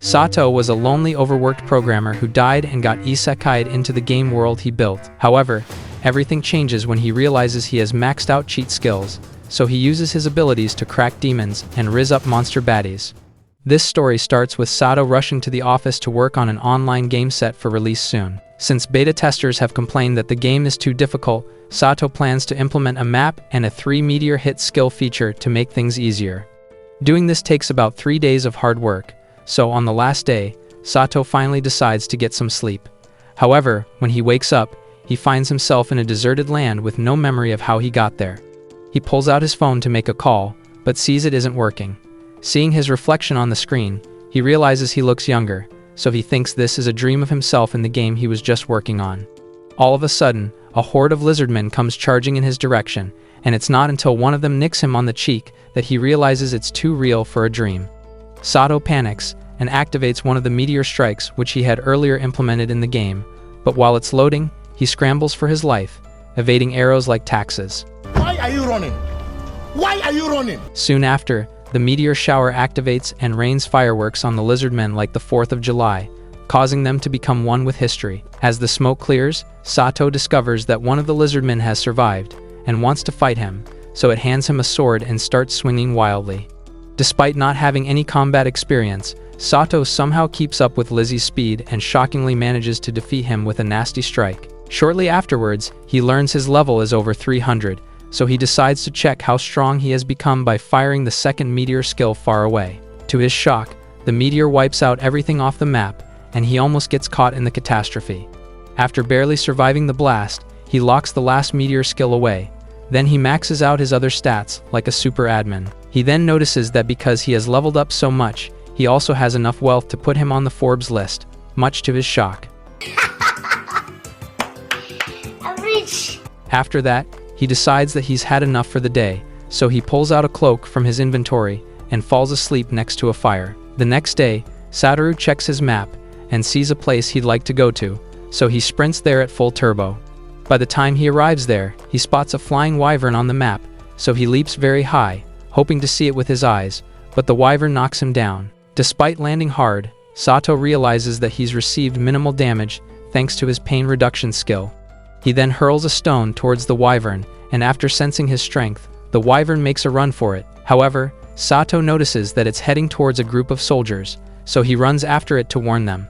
Sato was a lonely, overworked programmer who died and got Isekai'd into the game world he built. However, everything changes when he realizes he has maxed out cheat skills, so he uses his abilities to crack demons and rizz up monster baddies. This story starts with Sato rushing to the office to work on an online game set for release soon. Since beta testers have complained that the game is too difficult, Sato plans to implement a map and a 3-meteor hit skill feature to make things easier. Doing this takes about 3 days of hard work, so on the last day, Sato finally decides to get some sleep. However, when he wakes up, he finds himself in a deserted land with no memory of how he got there. He pulls out his phone to make a call, but sees it isn't working. Seeing his reflection on the screen, he realizes he looks younger, so he thinks this is a dream of himself in the game he was just working on. All of a sudden, a horde of lizardmen comes charging in his direction, and it's not until one of them nicks him on the cheek that he realizes it's too real for a dream. Sato panics and activates one of the meteor strikes which he had earlier implemented in the game, but while it's loading, he scrambles for his life, evading arrows like taxes. Why are you running? Why are you running? Soon after, the meteor shower activates and rains fireworks on the lizardmen like the 4th of July, causing them to become one with history. As the smoke clears, Sato discovers that one of the lizardmen has survived and wants to fight him, so it hands him a sword and starts swinging wildly. Despite not having any combat experience, Sato somehow keeps up with Lizzie's speed and shockingly manages to defeat him with a nasty strike. Shortly afterwards, he learns his level is over 300, so he decides to check how strong he has become by firing the second meteor skill far away. To his shock, the meteor wipes out everything off the map, and he almost gets caught in the catastrophe. After barely surviving the blast, he locks the last meteor skill away. Then he maxes out his other stats, like a super admin. He then notices that because he has leveled up so much, he also has enough wealth to put him on the Forbes list, much to his shock. I'm rich. After that, he decides that he's had enough for the day, so he pulls out a cloak from his inventory and falls asleep next to a fire. The next day, Satoru checks his map and sees a place he'd like to go to, so he sprints there at full turbo. By the time he arrives there, he spots a flying wyvern on the map, so he leaps very high, hoping to see it with his eyes, but the wyvern knocks him down. Despite landing hard, Sato realizes that he's received minimal damage thanks to his pain reduction skill. He then hurls a stone towards the wyvern, and after sensing his strength, the wyvern makes a run for it. However, Sato notices that it's heading towards a group of soldiers, so he runs after it to warn them.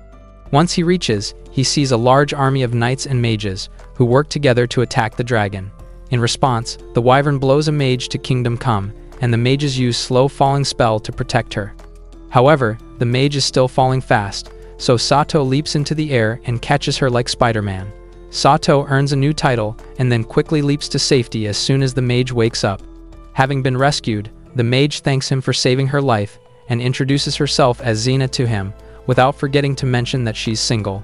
Once he reaches, he sees a large army of knights and mages, who work together to attack the dragon. In response, the wyvern blows a mage to Kingdom Come, and the mages use slow falling spell to protect her. However, the mage is still falling fast, so Sato leaps into the air and catches her like Spider-Man. Sato earns a new title and then quickly leaps to safety as soon as the mage wakes up. Having been rescued, the mage thanks him for saving her life and introduces herself as Zena to him, without forgetting to mention that she's single.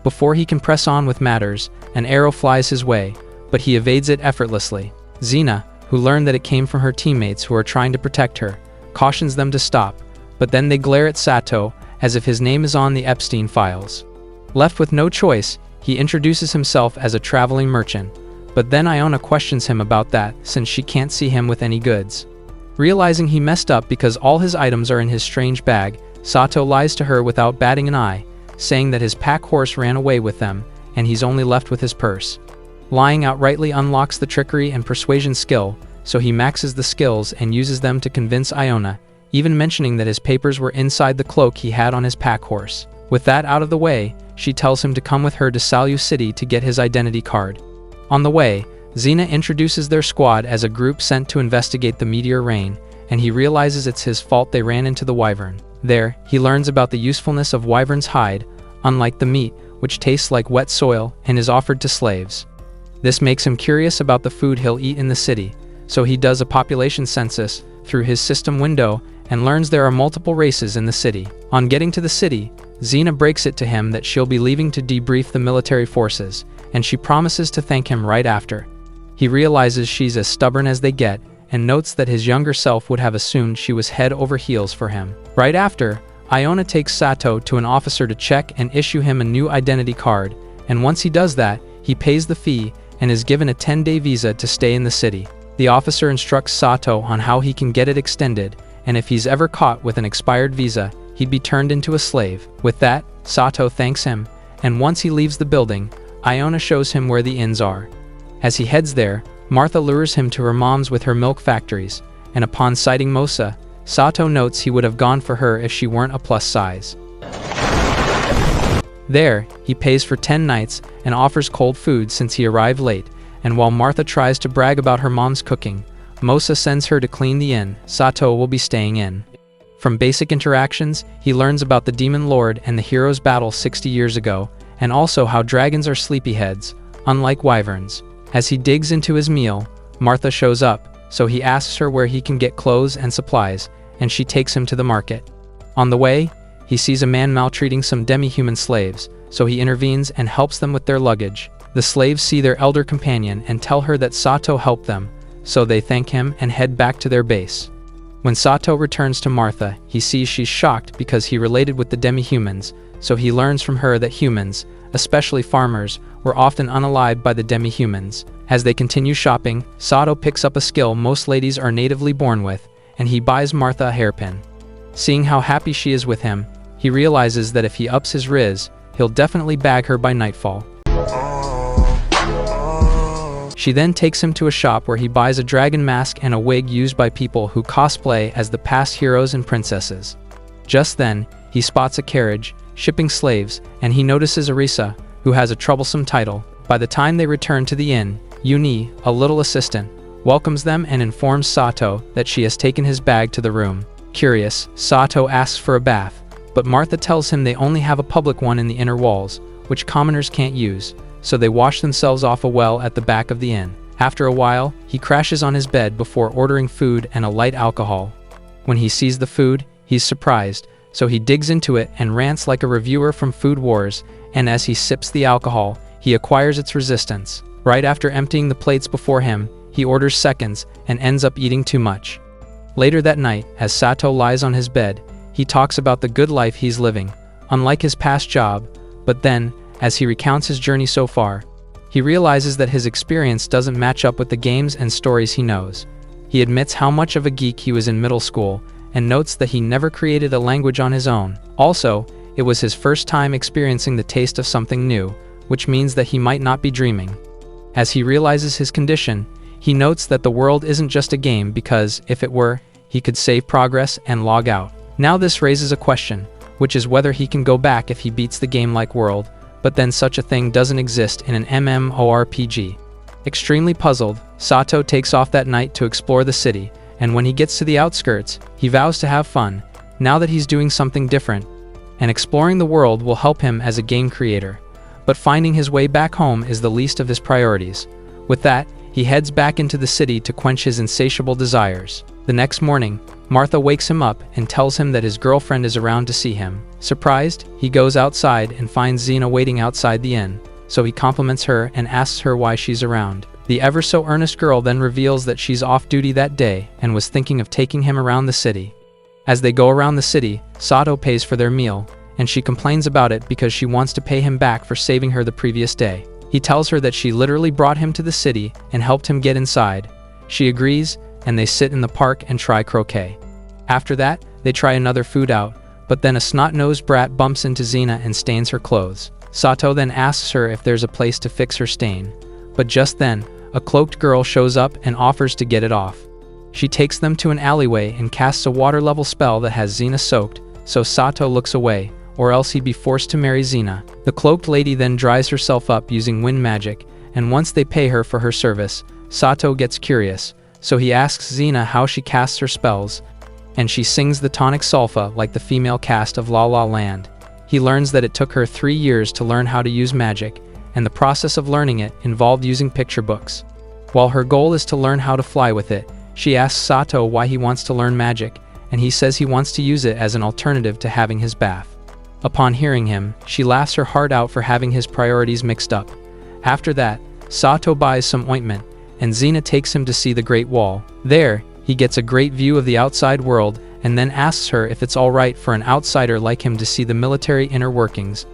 Before he can press on with matters, an arrow flies his way, but he evades it effortlessly. Zena, who learned that it came from her teammates who are trying to protect her, cautions them to stop, but then they glare at Sato as if his name is on the Epstein files. Left with no choice, he introduces himself as a traveling merchant, but then Iona questions him about that since she can't see him with any goods. Realizing he messed up because all his items are in his strange bag, Sato lies to her without batting an eye, saying that his pack horse ran away with them and he's only left with his purse. Lying outrightly unlocks the trickery and persuasion skill, so he maxes the skills and uses them to convince Iona, even mentioning that his papers were inside the cloak he had on his pack horse. With that out of the way, she tells him to come with her to Salyu City to get his identity card. On the way, Zena introduces their squad as a group sent to investigate the meteor rain, and he realizes it's his fault they ran into the wyvern. There, he learns about the usefulness of wyvern's hide, unlike the meat, which tastes like wet soil and is offered to slaves. This makes him curious about the food he'll eat in the city, so he does a population census through his system window and learns there are multiple races in the city. On getting to the city, Zena breaks it to him that she'll be leaving to debrief the military forces, and she promises to thank him right after. He realizes she's as stubborn as they get, and notes that his younger self would have assumed she was head over heels for him. Right after, Iona takes Sato to an officer to check and issue him a new identity card, and once he does that, he pays the fee and is given a 10-day visa to stay in the city. The officer instructs Sato on how he can get it extended, and if he's ever caught with an expired visa, he'd be turned into a slave. With that, Sato thanks him, and once he leaves the building, Iona shows him where the inns are. As he heads there, Martha lures him to her mom's with her milk factories, and upon sighting Mosa, Sato notes he would have gone for her if she weren't a plus size. There, he pays for 10 nights and offers cold food since he arrived late, and while Martha tries to brag about her mom's cooking, Mosa sends her to clean the inn Sato will be staying in. From basic interactions, he learns about the Demon Lord and the hero's battle 60 years ago, and also how dragons are sleepyheads, unlike wyverns. As he digs into his meal, Martha shows up, so he asks her where he can get clothes and supplies, and she takes him to the market. On the way, he sees a man maltreating some demi-human slaves, so he intervenes and helps them with their luggage. The slaves see their elder companion and tell her that Sato helped them, so they thank him and head back to their base. When Sato returns to Martha, he sees she's shocked because he related with the demi-humans, so he learns from her that humans, especially farmers, were often unalived by the demi-humans. As they continue shopping, Sato picks up a skill most ladies are natively born with, and he buys Martha a hairpin. Seeing how happy she is with him, he realizes that if he ups his riz, he'll definitely bag her by nightfall. She then takes him to a shop where he buys a dragon mask and a wig used by people who cosplay as the past heroes and princesses. Just then, he spots a carriage, shipping slaves, and he notices Arisa, who has a troublesome title. By the time they return to the inn, Yuni, a little assistant, welcomes them and informs Sato that she has taken his bag to the room. Curious, Sato asks for a bath, but Martha tells him they only have a public one in the inner walls, which commoners can't use, so they wash themselves off a well at the back of the inn. After a while, he crashes on his bed before ordering food and a light alcohol. When he sees the food, he's surprised, so he digs into it and rants like a reviewer from Food Wars, and as he sips the alcohol, he acquires its resistance. Right after emptying the plates before him, he orders seconds and ends up eating too much. Later that night, as Sato lies on his bed, he talks about the good life he's living, unlike his past job, but then, as he recounts his journey so far, he realizes that his experience doesn't match up with the games and stories he knows. He admits how much of a geek he was in middle school, and notes that he never created a language on his own. Also, it was his first time experiencing the taste of something new, which means that he might not be dreaming. As he realizes his condition, he notes that the world isn't just a game because, if it were, he could save progress and log out. Now this raises a question, which is whether he can go back if he beats the game-like world, but then such a thing doesn't exist in an MMORPG. Extremely puzzled, Sato takes off that night to explore the city, and when he gets to the outskirts, he vows to have fun, now that he's doing something different, and exploring the world will help him as a game creator. But finding his way back home is the least of his priorities. With that, he heads back into the city to quench his insatiable desires. The next morning, Martha wakes him up and tells him that his girlfriend is around to see him. Surprised, he goes outside and finds Zena waiting outside the inn, so he compliments her and asks her why she's around. The ever-so-earnest girl then reveals that she's off duty that day and was thinking of taking him around the city. As they go around the city, Sato pays for their meal, and she complains about it because she wants to pay him back for saving her the previous day. He tells her that she literally brought him to the city and helped him get inside. She agrees, and they sit in the park and try croquet. After that, they try another food out, but then a snot-nosed brat bumps into Zena and stains her clothes. Sato then asks her if there's a place to fix her stain, but just then, a cloaked girl shows up and offers to get it off. She takes them to an alleyway and casts a water-level spell that has Zena soaked, so Sato looks away, or else he'd be forced to marry Zena. The cloaked lady then dries herself up using wind magic, and once they pay her for her service, Sato gets curious, so he asks Zena how she casts her spells, and she sings the tonic solfa like the female cast of La La Land. He learns that it took her 3 years to learn how to use magic, and the process of learning it involved using picture books. While her goal is to learn how to fly with it, she asks Sato why he wants to learn magic, and he says he wants to use it as an alternative to having his bath. Upon hearing him, she laughs her heart out for having his priorities mixed up. After that, Sato buys some ointment, and Zena takes him to see the Great Wall. There, he gets a great view of the outside world, and then asks her if it's alright for an outsider like him to see the military inner workings.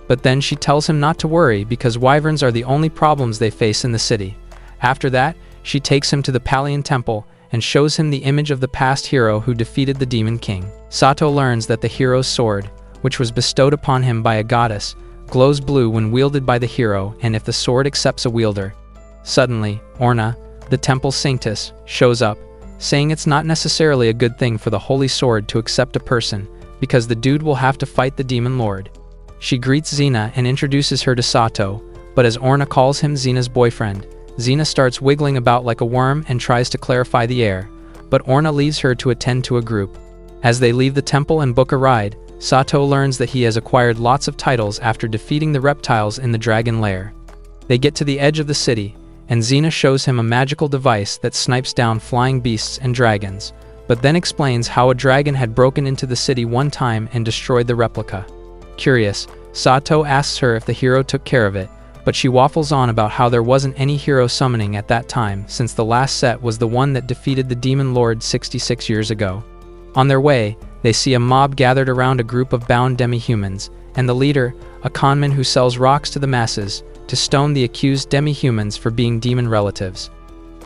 But then she tells him not to worry because wyverns are the only problems they face in the city. After that, she takes him to the Palian Temple, and shows him the image of the past hero who defeated the Demon King. Sato learns that the hero's sword, which was bestowed upon him by a goddess, glows blue when wielded by the hero and if the sword accepts a wielder. Suddenly, Orna, the temple saintess, shows up, saying it's not necessarily a good thing for the holy sword to accept a person, because the dude will have to fight the demon lord. She greets Zena and introduces her to Sato, but as Orna calls him Zena's boyfriend, Zena starts wiggling about like a worm and tries to clarify the air, but Orna leaves her to attend to a group. As they leave the temple and book a ride, Sato learns that he has acquired lots of titles after defeating the reptiles in the dragon lair. They get to the edge of the city, and Zena shows him a magical device that snipes down flying beasts and dragons, but then explains how a dragon had broken into the city one time and destroyed the replica. Curious, Sato asks her if the hero took care of it, but she waffles on about how there wasn't any hero summoning at that time since the last set was the one that defeated the Demon Lord 66 years ago. On their way, they see a mob gathered around a group of bound demi-humans, and the leader, a conman who sells rocks to the masses, to stone the accused demi-humans for being demon relatives.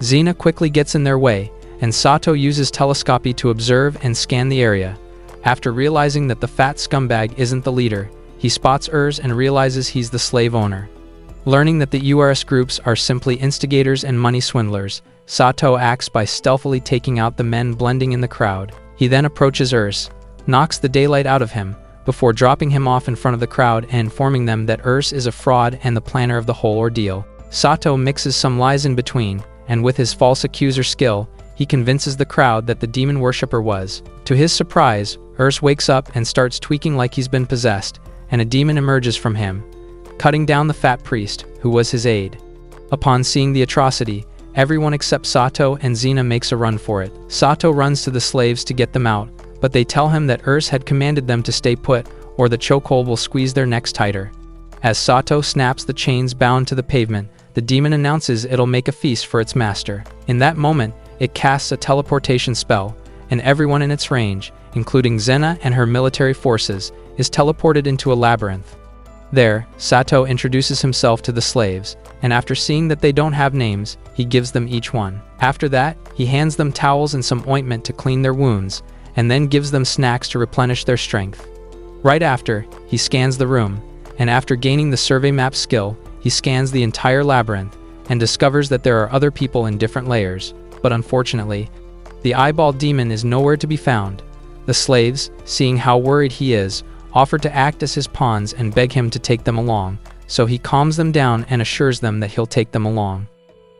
Zena quickly gets in their way, and Sato uses telescopy to observe and scan the area. After realizing that the fat scumbag isn't the leader, he spots Urs and realizes he's the slave owner. Learning that the URS groups are simply instigators and money swindlers, Sato acts by stealthily taking out the men blending in the crowd. He then approaches Urs, knocks the daylight out of him, before dropping him off in front of the crowd and informing them that Urs is a fraud and the planner of the whole ordeal. Sato mixes some lies in between, and with his false accuser skill, he convinces the crowd that the demon worshipper was. To his surprise, Urs wakes up and starts tweaking like he's been possessed, and a demon emerges from him, cutting down the fat priest, who was his aide. Upon seeing the atrocity, everyone except Sato and Zena makes a run for it. Sato runs to the slaves to get them out, but they tell him that Urs had commanded them to stay put, or the chokehold will squeeze their necks tighter. As Sato snaps the chains bound to the pavement, the demon announces it'll make a feast for its master. In that moment, it casts a teleportation spell, and everyone in its range, including Zena and her military forces, is teleported into a labyrinth. There, Sato introduces himself to the slaves, and after seeing that they don't have names, he gives them each one. After that, he hands them towels and some ointment to clean their wounds, and then gives them snacks to replenish their strength. Right after, he scans the room, and after gaining the survey map skill, he scans the entire labyrinth, and discovers that there are other people in different layers, but unfortunately, the eyeball demon is nowhere to be found. The slaves, seeing how worried he is, offer to act as his pawns and beg him to take them along, so he calms them down and assures them that he'll take them along.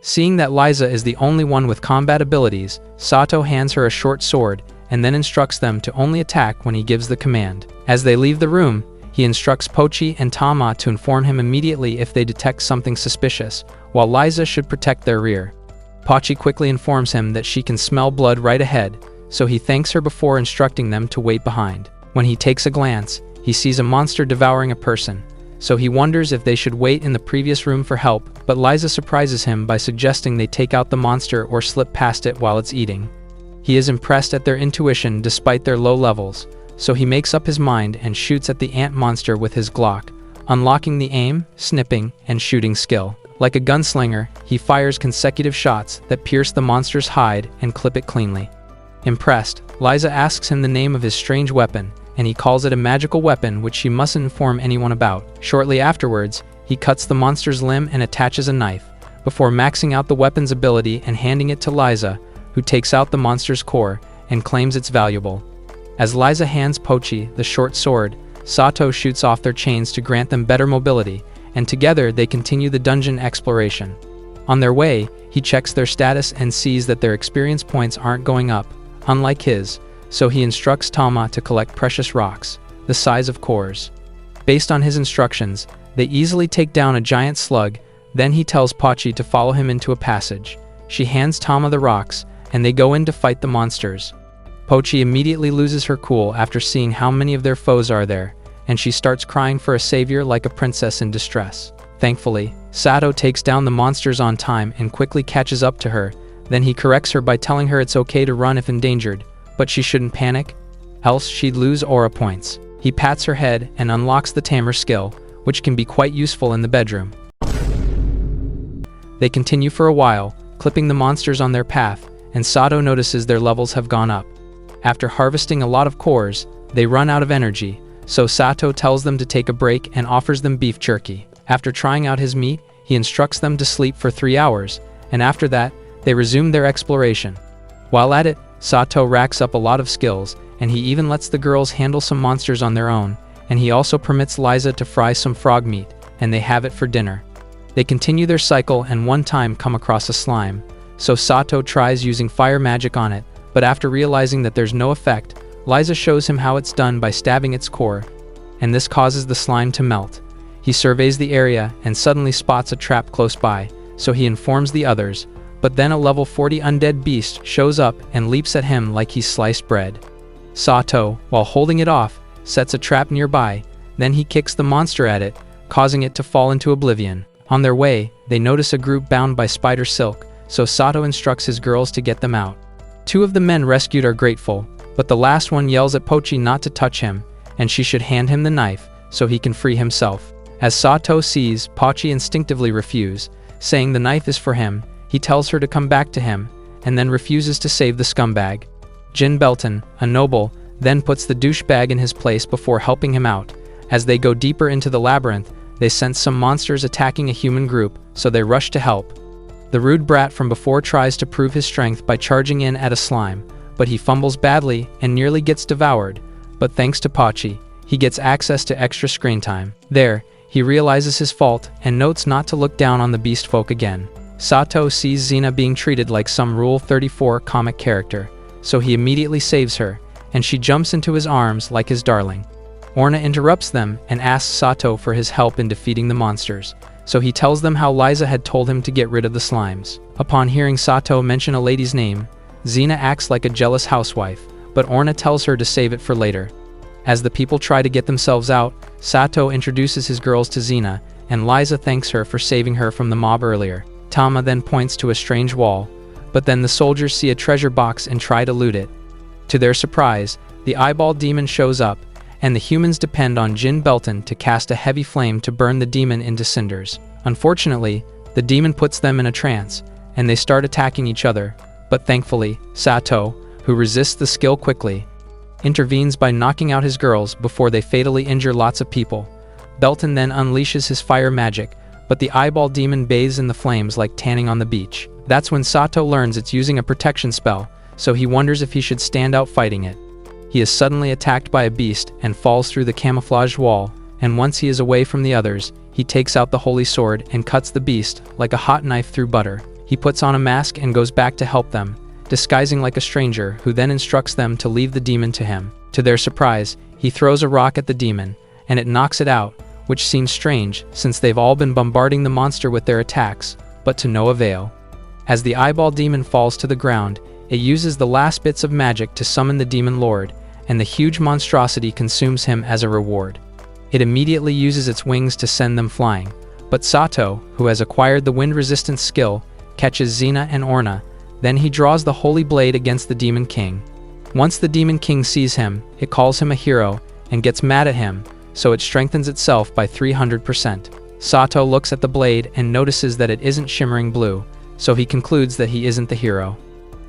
Seeing that Liza is the only one with combat abilities, Sato hands her a short sword and then instructs them to only attack when he gives the command. As they leave the room, he instructs Pochi and Tama to inform him immediately if they detect something suspicious, while Liza should protect their rear. Pochi quickly informs him that she can smell blood right ahead, so he thanks her before instructing them to wait behind. When he takes a glance, he sees a monster devouring a person, so he wonders if they should wait in the previous room for help, but Liza surprises him by suggesting they take out the monster or slip past it while it's eating. He is impressed at their intuition despite their low levels, so he makes up his mind and shoots at the ant monster with his Glock, unlocking the aim, snipping, and shooting skill. Like a gunslinger, he fires consecutive shots that pierce the monster's hide and clip it cleanly. Impressed, Liza asks him the name of his strange weapon, and he calls it a magical weapon which she mustn't inform anyone about. Shortly afterwards, he cuts the monster's limb and attaches a knife, before maxing out the weapon's ability and handing it to Liza, who takes out the monster's core and claims it's valuable. As Liza hands Pochi the short sword, Sato shoots off their chains to grant them better mobility, and together they continue the dungeon exploration. On their way, he checks their status and sees that their experience points aren't going up, unlike his, so he instructs Tama to collect precious rocks, the size of cores. Based on his instructions, they easily take down a giant slug, then he tells Pochi to follow him into a passage. She hands Tama the rocks, and they go in to fight the monsters. Pochi immediately loses her cool after seeing how many of their foes are there, and she starts crying for a savior like a princess in distress. Thankfully, Sato takes down the monsters on time and quickly catches up to her, then he corrects her by telling her it's okay to run if endangered, but she shouldn't panic, else she'd lose aura points. He pats her head and unlocks the tamer skill, which can be quite useful in the bedroom. They continue for a while, clipping the monsters on their path, and Sato notices their levels have gone up. After harvesting a lot of cores, they run out of energy, so Sato tells them to take a break and offers them beef jerky. After trying out his meat, he instructs them to sleep for 3 hours, and after that, they resume their exploration. While at it, Sato racks up a lot of skills, and he even lets the girls handle some monsters on their own, and he also permits Liza to fry some frog meat, and they have it for dinner. They continue their cycle and one time come across a slime, so Sato tries using fire magic on it, but after realizing that there's no effect, Liza shows him how it's done by stabbing its core, and this causes the slime to melt. He surveys the area and suddenly spots a trap close by, so he informs the others, but then a level 40 undead beast shows up and leaps at him like he's sliced bread. Sato, while holding it off, sets a trap nearby, then he kicks the monster at it, causing it to fall into oblivion. On their way, they notice a group bound by spider silk, so Sato instructs his girls to get them out. 2 of the men rescued are grateful, but the last one yells at Pochi not to touch him, and she should hand him the knife, so he can free himself. As Sato sees Pochi instinctively refuse, saying the knife is for him, he tells her to come back to him, and then refuses to save the scumbag. Jin Belton, a noble, then puts the douchebag in his place before helping him out. As they go deeper into the labyrinth, they sense some monsters attacking a human group, so they rush to help. The rude brat from before tries to prove his strength by charging in at a slime, but he fumbles badly and nearly gets devoured, but thanks to Pochi, he gets access to extra screen time. There, he realizes his fault and notes not to look down on the beast folk again. Sato sees Zena being treated like some Rule 34 comic character, so he immediately saves her, and she jumps into his arms like his darling. Orna interrupts them and asks Sato for his help in defeating the monsters, so he tells them how Liza had told him to get rid of the slimes. Upon hearing Sato mention a lady's name, Zena acts like a jealous housewife, but Orna tells her to save it for later. As the people try to get themselves out, Sato introduces his girls to Zena, and Liza thanks her for saving her from the mob earlier. Tama then points to a strange wall, but then the soldiers see a treasure box and try to loot it. To their surprise, the eyeball demon shows up, and the humans depend on Jin Belton to cast a heavy flame to burn the demon into cinders. Unfortunately, the demon puts them in a trance, and they start attacking each other, but thankfully, Sato, who resists the skill quickly, intervenes by knocking out his girls before they fatally injure lots of people. Belton then unleashes his fire magic, but the eyeball demon bathes in the flames like tanning on the beach. That's when Sato learns it's using a protection spell, so he wonders if he should stand out fighting it. He is suddenly attacked by a beast and falls through the camouflaged wall, and once he is away from the others, he takes out the holy sword and cuts the beast like a hot knife through butter. He puts on a mask and goes back to help them, disguising like a stranger who then instructs them to leave the demon to him. To their surprise, he throws a rock at the demon, and it knocks it out, which seems strange since they've all been bombarding the monster with their attacks, but to no avail. As the eyeball demon falls to the ground, it uses the last bits of magic to summon the demon lord, and the huge monstrosity consumes him as a reward. It immediately uses its wings to send them flying, but Sato, who has acquired the wind resistance skill, catches Zena and Orna, then he draws the holy blade against the Demon King. Once the Demon King sees him, it calls him a hero, and gets mad at him, so it strengthens itself by 300%. Sato looks at the blade and notices that it isn't shimmering blue, so he concludes that he isn't the hero.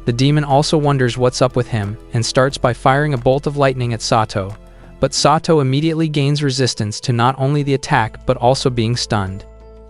The demon also wonders what's up with him and starts by firing a bolt of lightning at Sato, but Sato immediately gains resistance to not only the attack but also being stunned.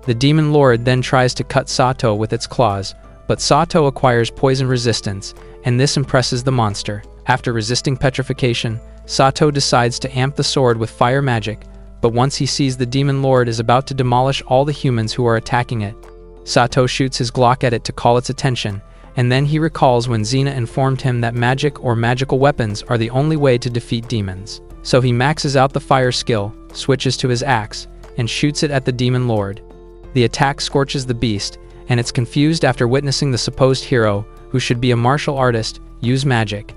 The demon lord then tries to cut Sato with its claws, but Sato acquires poison resistance, and this impresses the monster. After resisting petrification, Sato decides to amp the sword with fire magic, but once he sees the demon lord is about to demolish all the humans who are attacking it, Sato shoots his Glock at it to call its attention, and then he recalls when Zena informed him that magic or magical weapons are the only way to defeat demons. So he maxes out the fire skill, switches to his axe, and shoots it at the demon lord. The attack scorches the beast, and it's confused after witnessing the supposed hero, who should be a martial artist, use magic.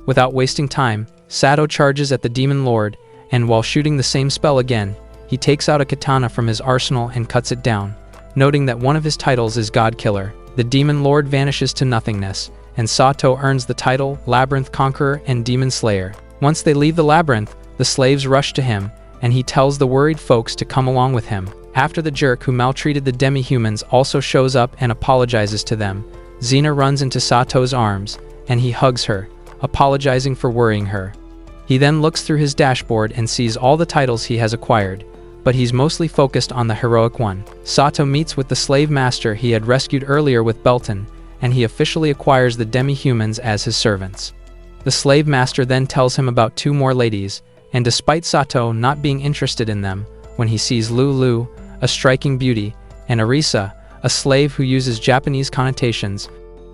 Without wasting time, Sato charges at the demon lord, and while shooting the same spell again, he takes out a katana from his arsenal and cuts it down, noting that one of his titles is God Killer. The demon lord vanishes to nothingness, and Sato earns the title Labyrinth Conqueror and Demon Slayer. Once they leave the labyrinth, the slaves rush to him, and he tells the worried folks to come along with him. After the jerk who maltreated the demi-humans also shows up and apologizes to them, Zena runs into Sato's arms, and he hugs her, apologizing for worrying her. He then looks through his dashboard and sees all the titles he has acquired, but he's mostly focused on the heroic one. Sato meets with the slave master he had rescued earlier with Belton, and he officially acquires the demi-humans as his servants. The slave master then tells him about 2 more ladies, and despite Sato not being interested in them, when he sees Lulu, a striking beauty, and Arisa, a slave who uses Japanese connotations,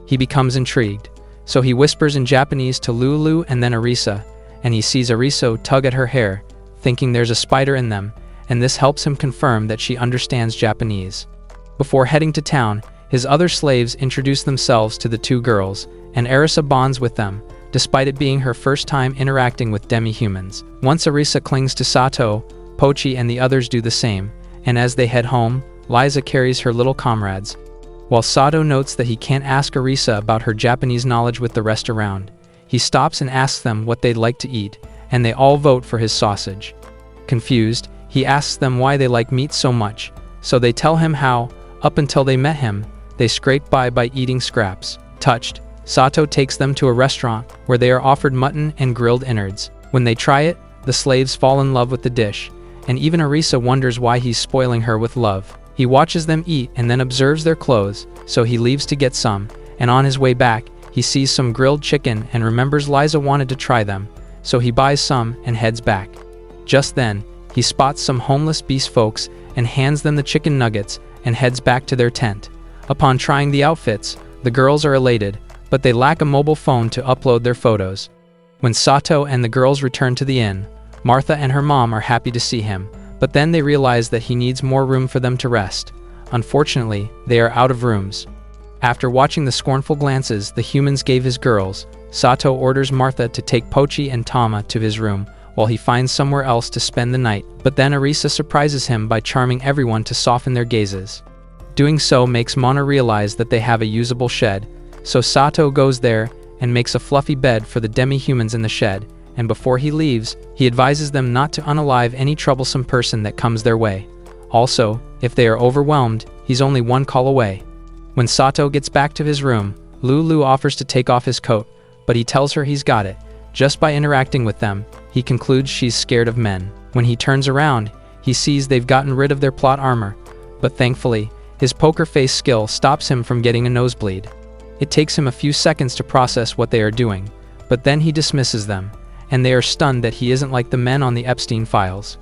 he becomes intrigued. So he whispers in Japanese to Lulu and then Arisa, and he sees Arisa tug at her hair, thinking there's a spider in them, and this helps him confirm that she understands Japanese. Before heading to town, his other slaves introduce themselves to the 2 girls, and Arisa bonds with them, despite it being her first time interacting with demi-humans. Once Arisa clings to Sato, Pochi and the others do the same, and as they head home, Liza carries her little comrades. While Sato notes that he can't ask Arisa about her Japanese knowledge with the rest around, he stops and asks them what they'd like to eat, and they all vote for his sausage. Confused, he asks them why they like meat so much, so they tell him how, up until they met him, they scraped by eating scraps. Touched, Sato takes them to a restaurant where they are offered mutton and grilled innards. When they try it, the slaves fall in love with the dish, and even Arisa wonders why he's spoiling her with love. He watches them eat and then observes their clothes, so he leaves to get some, and on his way back, he sees some grilled chicken and remembers Liza wanted to try them, so he buys some and heads back. Just then, he spots some homeless beast folks and hands them the chicken nuggets and heads back to their tent. Upon trying the outfits, the girls are elated, but they lack a mobile phone to upload their photos. When Sato and the girls return to the inn, Martha and her mom are happy to see him, but then they realize that he needs more room for them to rest. Unfortunately, they are out of rooms. After watching the scornful glances the humans gave his girls, Sato orders Martha to take Pochi and Tama to his room, while he finds somewhere else to spend the night, but then Arisa surprises him by charming everyone to soften their gazes. Doing so makes Mona realize that they have a usable shed, so Sato goes there and makes a fluffy bed for the demi-humans in the shed, and before he leaves, he advises them not to unalive any troublesome person that comes their way. Also, if they are overwhelmed, he's only 1 call away. When Sato gets back to his room, Lulu offers to take off his coat, but he tells her he's got it. Just by interacting with them, he concludes she's scared of men. When he turns around, he sees they've gotten rid of their plot armor, but thankfully, his poker face skill stops him from getting a nosebleed. It takes him a few seconds to process what they are doing, but then he dismisses them, and they are stunned that he isn't like the men on the Epstein files.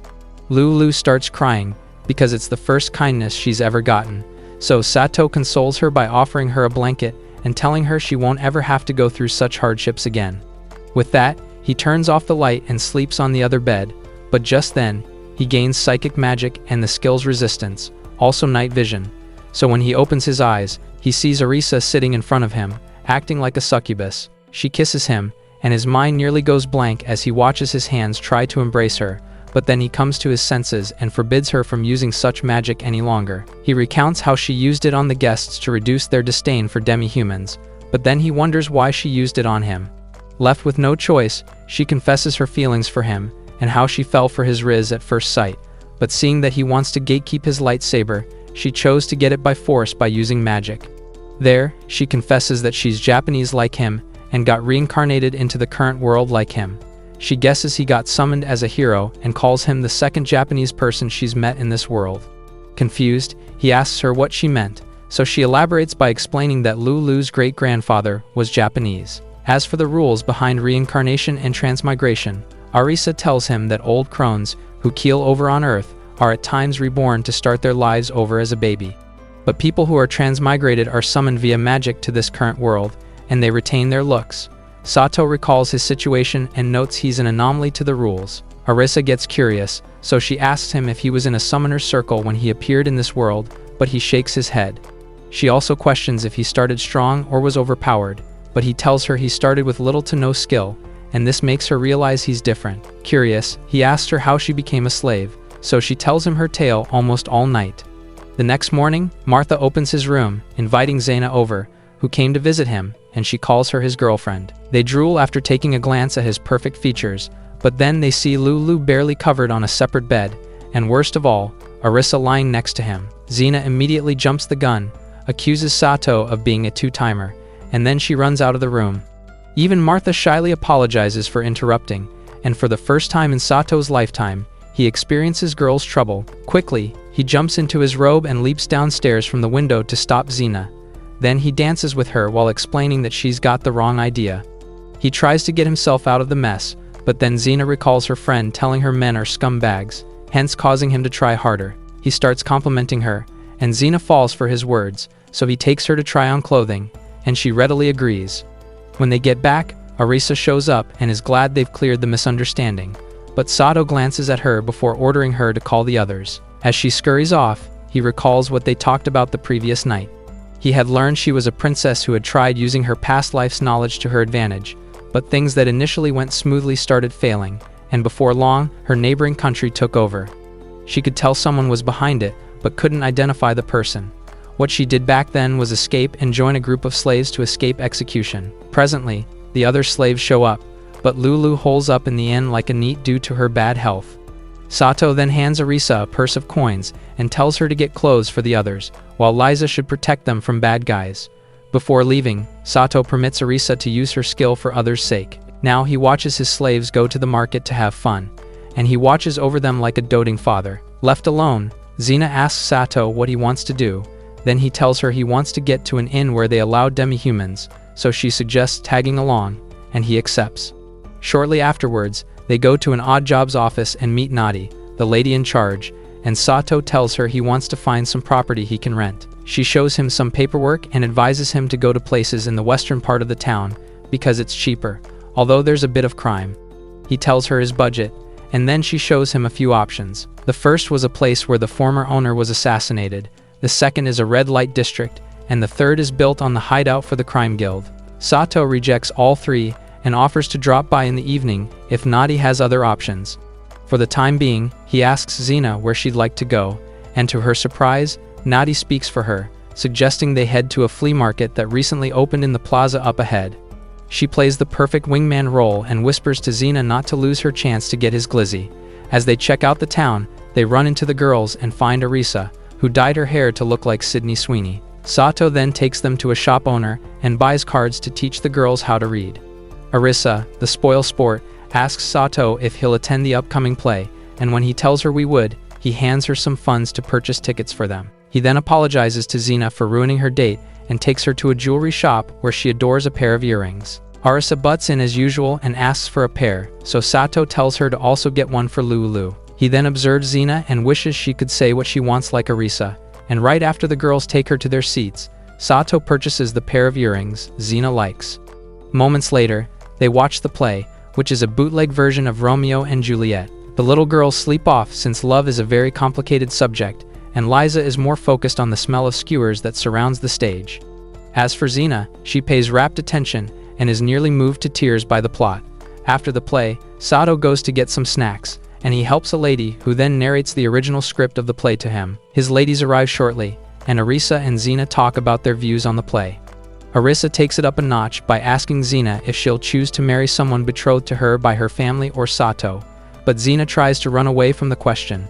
Lulu starts crying, because it's the first kindness she's ever gotten, so Sato consoles her by offering her a blanket and telling her she won't ever have to go through such hardships again. With that, he turns off the light and sleeps on the other bed, but just then, he gains psychic magic and the skill's resistance, also night vision. So when he opens his eyes, he sees Arisa sitting in front of him, acting like a succubus. She kisses him, and his mind nearly goes blank as he watches his hands try to embrace her, but then he comes to his senses and forbids her from using such magic any longer. He recounts how she used it on the guests to reduce their disdain for demi-humans, but then he wonders why she used it on him. Left with no choice, she confesses her feelings for him, and how she fell for his riz at first sight, but seeing that he wants to gatekeep his lightsaber, she chose to get it by force by using magic. There, she confesses that she's Japanese like him, and got reincarnated into the current world like him. She guesses he got summoned as a hero and calls him the second Japanese person she's met in this world. Confused, he asks her what she meant, so she elaborates by explaining that Lulu's great-grandfather was Japanese. As for the rules behind reincarnation and transmigration, Arisa tells him that old crones, who keel over on Earth, are at times reborn to start their lives over as a baby. But people who are transmigrated are summoned via magic to this current world, and they retain their looks. Sato recalls his situation and notes he's an anomaly to the rules. Arisa gets curious, so she asks him if he was in a summoner's circle when he appeared in this world, but he shakes his head. She also questions if he started strong or was overpowered, but he tells her he started with little to no skill, and this makes her realize he's different. Curious, he asks her how she became a slave, so she tells him her tale almost all night. The next morning, Martha opens his room, inviting Zena over, who came to visit him, and she calls her his girlfriend. They drool after taking a glance at his perfect features, but then they see Lulu barely covered on a separate bed, and worst of all, Arisa lying next to him. Zena immediately jumps the gun, accuses Sato of being a two-timer, and then she runs out of the room. Even Martha shyly apologizes for interrupting, and for the first time in Sato's lifetime, he experiences girls' trouble. Quickly, he jumps into his robe and leaps downstairs from the window to stop Zena. Then he dances with her while explaining that she's got the wrong idea. He tries to get himself out of the mess, but then Zena recalls her friend telling her men are scumbags, hence causing him to try harder. He starts complimenting her, and Zena falls for his words, so he takes her to try on clothing, and she readily agrees. When they get back, Arisa shows up and is glad they've cleared the misunderstanding, but Sato glances at her before ordering her to call the others. As she scurries off, he recalls what they talked about the previous night. He had learned she was a princess who had tried using her past life's knowledge to her advantage, but things that initially went smoothly started failing, and before long, her neighboring country took over. She could tell someone was behind it, but couldn't identify the person. What she did back then was escape and join a group of slaves to escape execution. Presently, the other slaves show up, but Lulu holds up in the end like a neat due to her bad health. Sato then hands Arisa a purse of coins and tells her to get clothes for the others, while Liza should protect them from bad guys. Before leaving, Sato permits Arisa to use her skill for others' sake. Now he watches his slaves go to the market to have fun, and he watches over them like a doting father. Left alone, Zena asks Sato what he wants to do. Then he tells her he wants to get to an inn where they allow demi-humans, so she suggests tagging along, and he accepts. Shortly afterwards, they go to an odd jobs office and meet Nadi, the lady in charge, and Sato tells her he wants to find some property he can rent. She shows him some paperwork and advises him to go to places in the western part of the town because it's cheaper, although there's a bit of crime. He tells her his budget, and then she shows him a few options. The first was a place where the former owner was assassinated, the second is a red light district, and the third is built on the hideout for the crime guild. Sato rejects all three and offers to drop by in the evening if Nadi has other options. For the time being, he asks Zena where she'd like to go, and to her surprise, Nadi speaks for her, suggesting they head to a flea market that recently opened in the plaza up ahead. She plays the perfect wingman role and whispers to Zena not to lose her chance to get his glizzy. As they check out the town, they run into the girls and find Arisa, who dyed her hair to look like Sydney Sweeney. Sato then takes them to a shop owner and buys cards to teach the girls how to read. Arisa, the spoil sport, asks Sato if he'll attend the upcoming play, and when he tells her we would, he hands her some funds to purchase tickets for them. He then apologizes to Zena for ruining her date and takes her to a jewelry shop where she adores a pair of earrings. Arisa butts in as usual and asks for a pair, so Sato tells her to also get one for Lulu. He then observes Zena and wishes she could say what she wants like Arisa, and right after the girls take her to their seats, Sato purchases the pair of earrings Zena likes. Moments later, they watch the play, which is a bootleg version of Romeo and Juliet. The little girls sleep off since love is a very complicated subject, and Liza is more focused on the smell of skewers that surrounds the stage. As for Zena, she pays rapt attention and is nearly moved to tears by the plot. After the play, Sato goes to get some snacks, and he helps a lady who then narrates the original script of the play to him. His ladies arrive shortly, and Arisa and Zena talk about their views on the play. Arisa takes it up a notch by asking Zena if she'll choose to marry someone betrothed to her by her family or Sato, but Zena tries to run away from the question.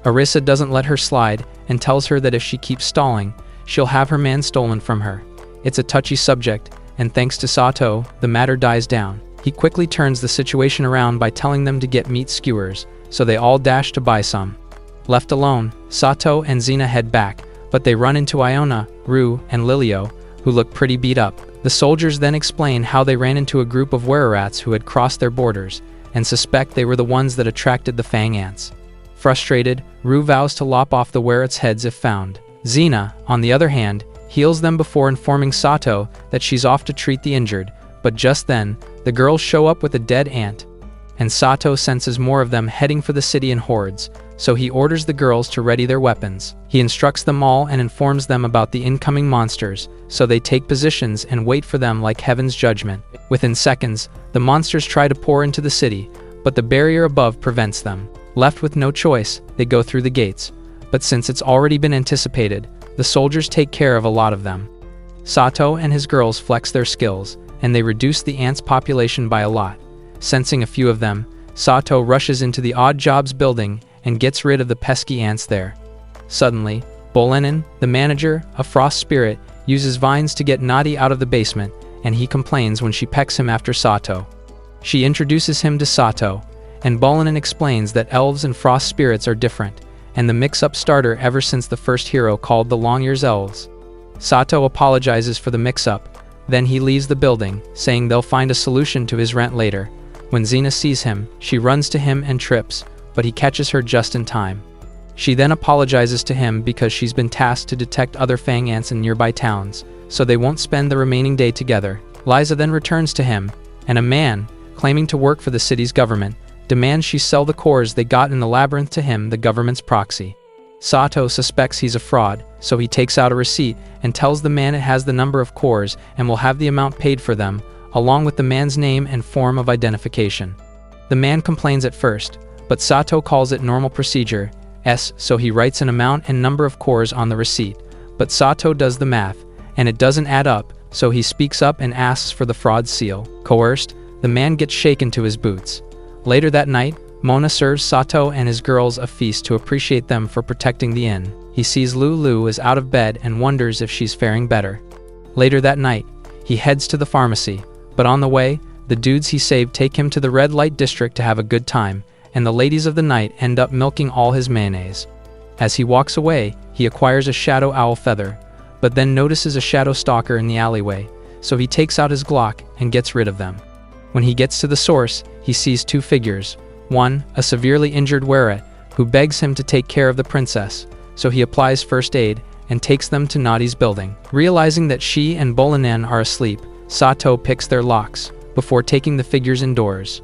Arisa doesn't let her slide and tells her that if she keeps stalling, she'll have her man stolen from her. It's a touchy subject, and thanks to Sato, the matter dies down. He quickly turns the situation around by telling them to get meat skewers, so they all dash to buy some. Left alone, Sato and Zena head back, but they run into Iona, Rue, and Lilio, who look pretty beat up. The soldiers then explain how they ran into a group of were-rats who had crossed their borders, and suspect they were the ones that attracted the fang ants. Frustrated, Rue vows to lop off the were-rats' heads if found. Zena, on the other hand, heals them before informing Sato that she's off to treat the injured, but just then, the girls show up with a dead ant, and Sato senses more of them heading for the city in hordes, so he orders the girls to ready their weapons. He instructs them all and informs them about the incoming monsters, so they take positions and wait for them like heaven's judgment. Within seconds, the monsters try to pour into the city, but the barrier above prevents them. Left with no choice, they go through the gates, but since it's already been anticipated, the soldiers take care of a lot of them. Sato and his girls flex their skills, and they reduce the ants' population by a lot. Sensing a few of them, Sato rushes into the odd jobs building and gets rid of the pesky ants there. Suddenly, Bolenin, the manager, a frost spirit, uses vines to get Nadi out of the basement, and he complains when she pecks him after Sato. She introduces him to Sato, and Balanin explains that elves and frost spirits are different, and the mix-up starter ever since the first hero called the Long-Ears Elves. Sato apologizes for the mix-up, then he leaves the building, saying they'll find a solution to his rent later. When Zena sees him, she runs to him and trips, but he catches her just in time. She then apologizes to him because she's been tasked to detect other fang ants in nearby towns, so they won't spend the remaining day together. Liza then returns to him, and a man, claiming to work for the city's government, demands she sell the cores they got in the labyrinth to him, the government's proxy. Sato suspects he's a fraud, so he takes out a receipt and tells the man it has the number of cores and will have the amount paid for them, along with the man's name and form of identification. The man complains at first, but Sato calls it normal procedure, so he writes an amount and number of cores on the receipt, but Sato does the math, and it doesn't add up, so he speaks up and asks for the fraud seal. Coerced, the man gets shaken to his boots. Later that night, Mona serves Sato and his girls a feast to appreciate them for protecting the inn. He sees Lulu is out of bed and wonders if she's faring better. Later that night, he heads to the pharmacy, but on the way, the dudes he saved take him to the red light district to have a good time, and the ladies of the night end up milking all his mayonnaise. As he walks away, he acquires a shadow owl feather, but then notices a shadow stalker in the alleyway, so he takes out his Glock and gets rid of them. When he gets to the source, he sees two figures. One, a severely injured Weret, who begs him to take care of the princess, so he applies first aid and takes them to Nadi's building. Realizing that she and Bolanin are asleep, Sato picks their locks, before taking the figures indoors.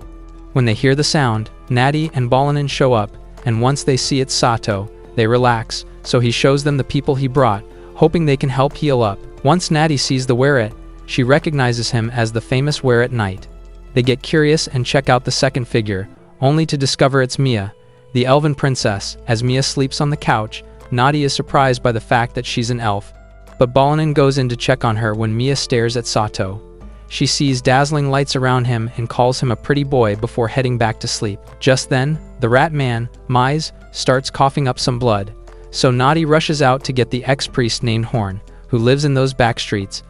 When they hear the sound, Nadi and Bolanin show up, and once they see it's Sato, they relax, so he shows them the people he brought, hoping they can help heal up. Once Nadi sees the Weret, she recognizes him as the famous Weret Knight. They get curious and check out the second figure, only to discover it's Mia, the elven princess. As Mia sleeps on the couch, Nadi is surprised by the fact that she's an elf, but Balanin goes in to check on her when Mia stares at Sato. She sees dazzling lights around him and calls him a pretty boy before heading back to sleep. Just then, the rat man, Mize, starts coughing up some blood, so Nadi rushes out to get the ex-priest named Horn, who lives in those back streets,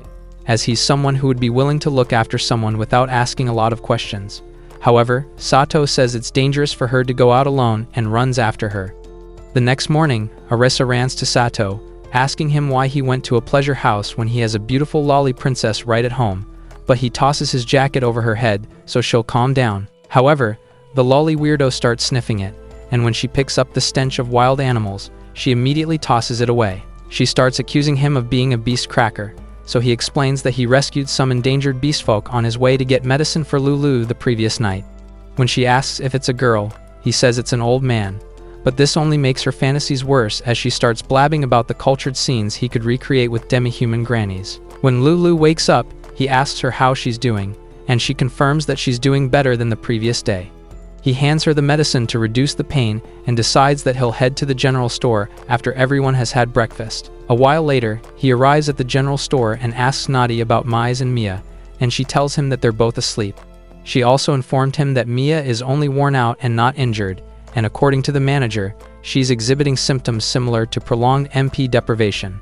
as he's someone who would be willing to look after someone without asking a lot of questions. However, Sato says it's dangerous for her to go out alone and runs after her. The next morning, Arisa rants to Sato, asking him why he went to a pleasure house when he has a beautiful lolly princess right at home, but he tosses his jacket over her head so she'll calm down. However, the lolly weirdo starts sniffing it, and when she picks up the stench of wild animals, she immediately tosses it away. She starts accusing him of being a beast cracker, so he explains that he rescued some endangered beastfolk on his way to get medicine for Lulu the previous night. When she asks if it's a girl, he says it's an old man, but this only makes her fantasies worse as she starts blabbing about the cultured scenes he could recreate with demi-human grannies. When Lulu wakes up, he asks her how she's doing, and she confirms that she's doing better than the previous day. He hands her the medicine to reduce the pain and decides that he'll head to the general store after everyone has had breakfast. A while later, he arrives at the general store and asks Nadi about Mize and Mia, and she tells him that they're both asleep. She also informed him that Mia is only worn out and not injured, and according to the manager, she's exhibiting symptoms similar to prolonged MP deprivation.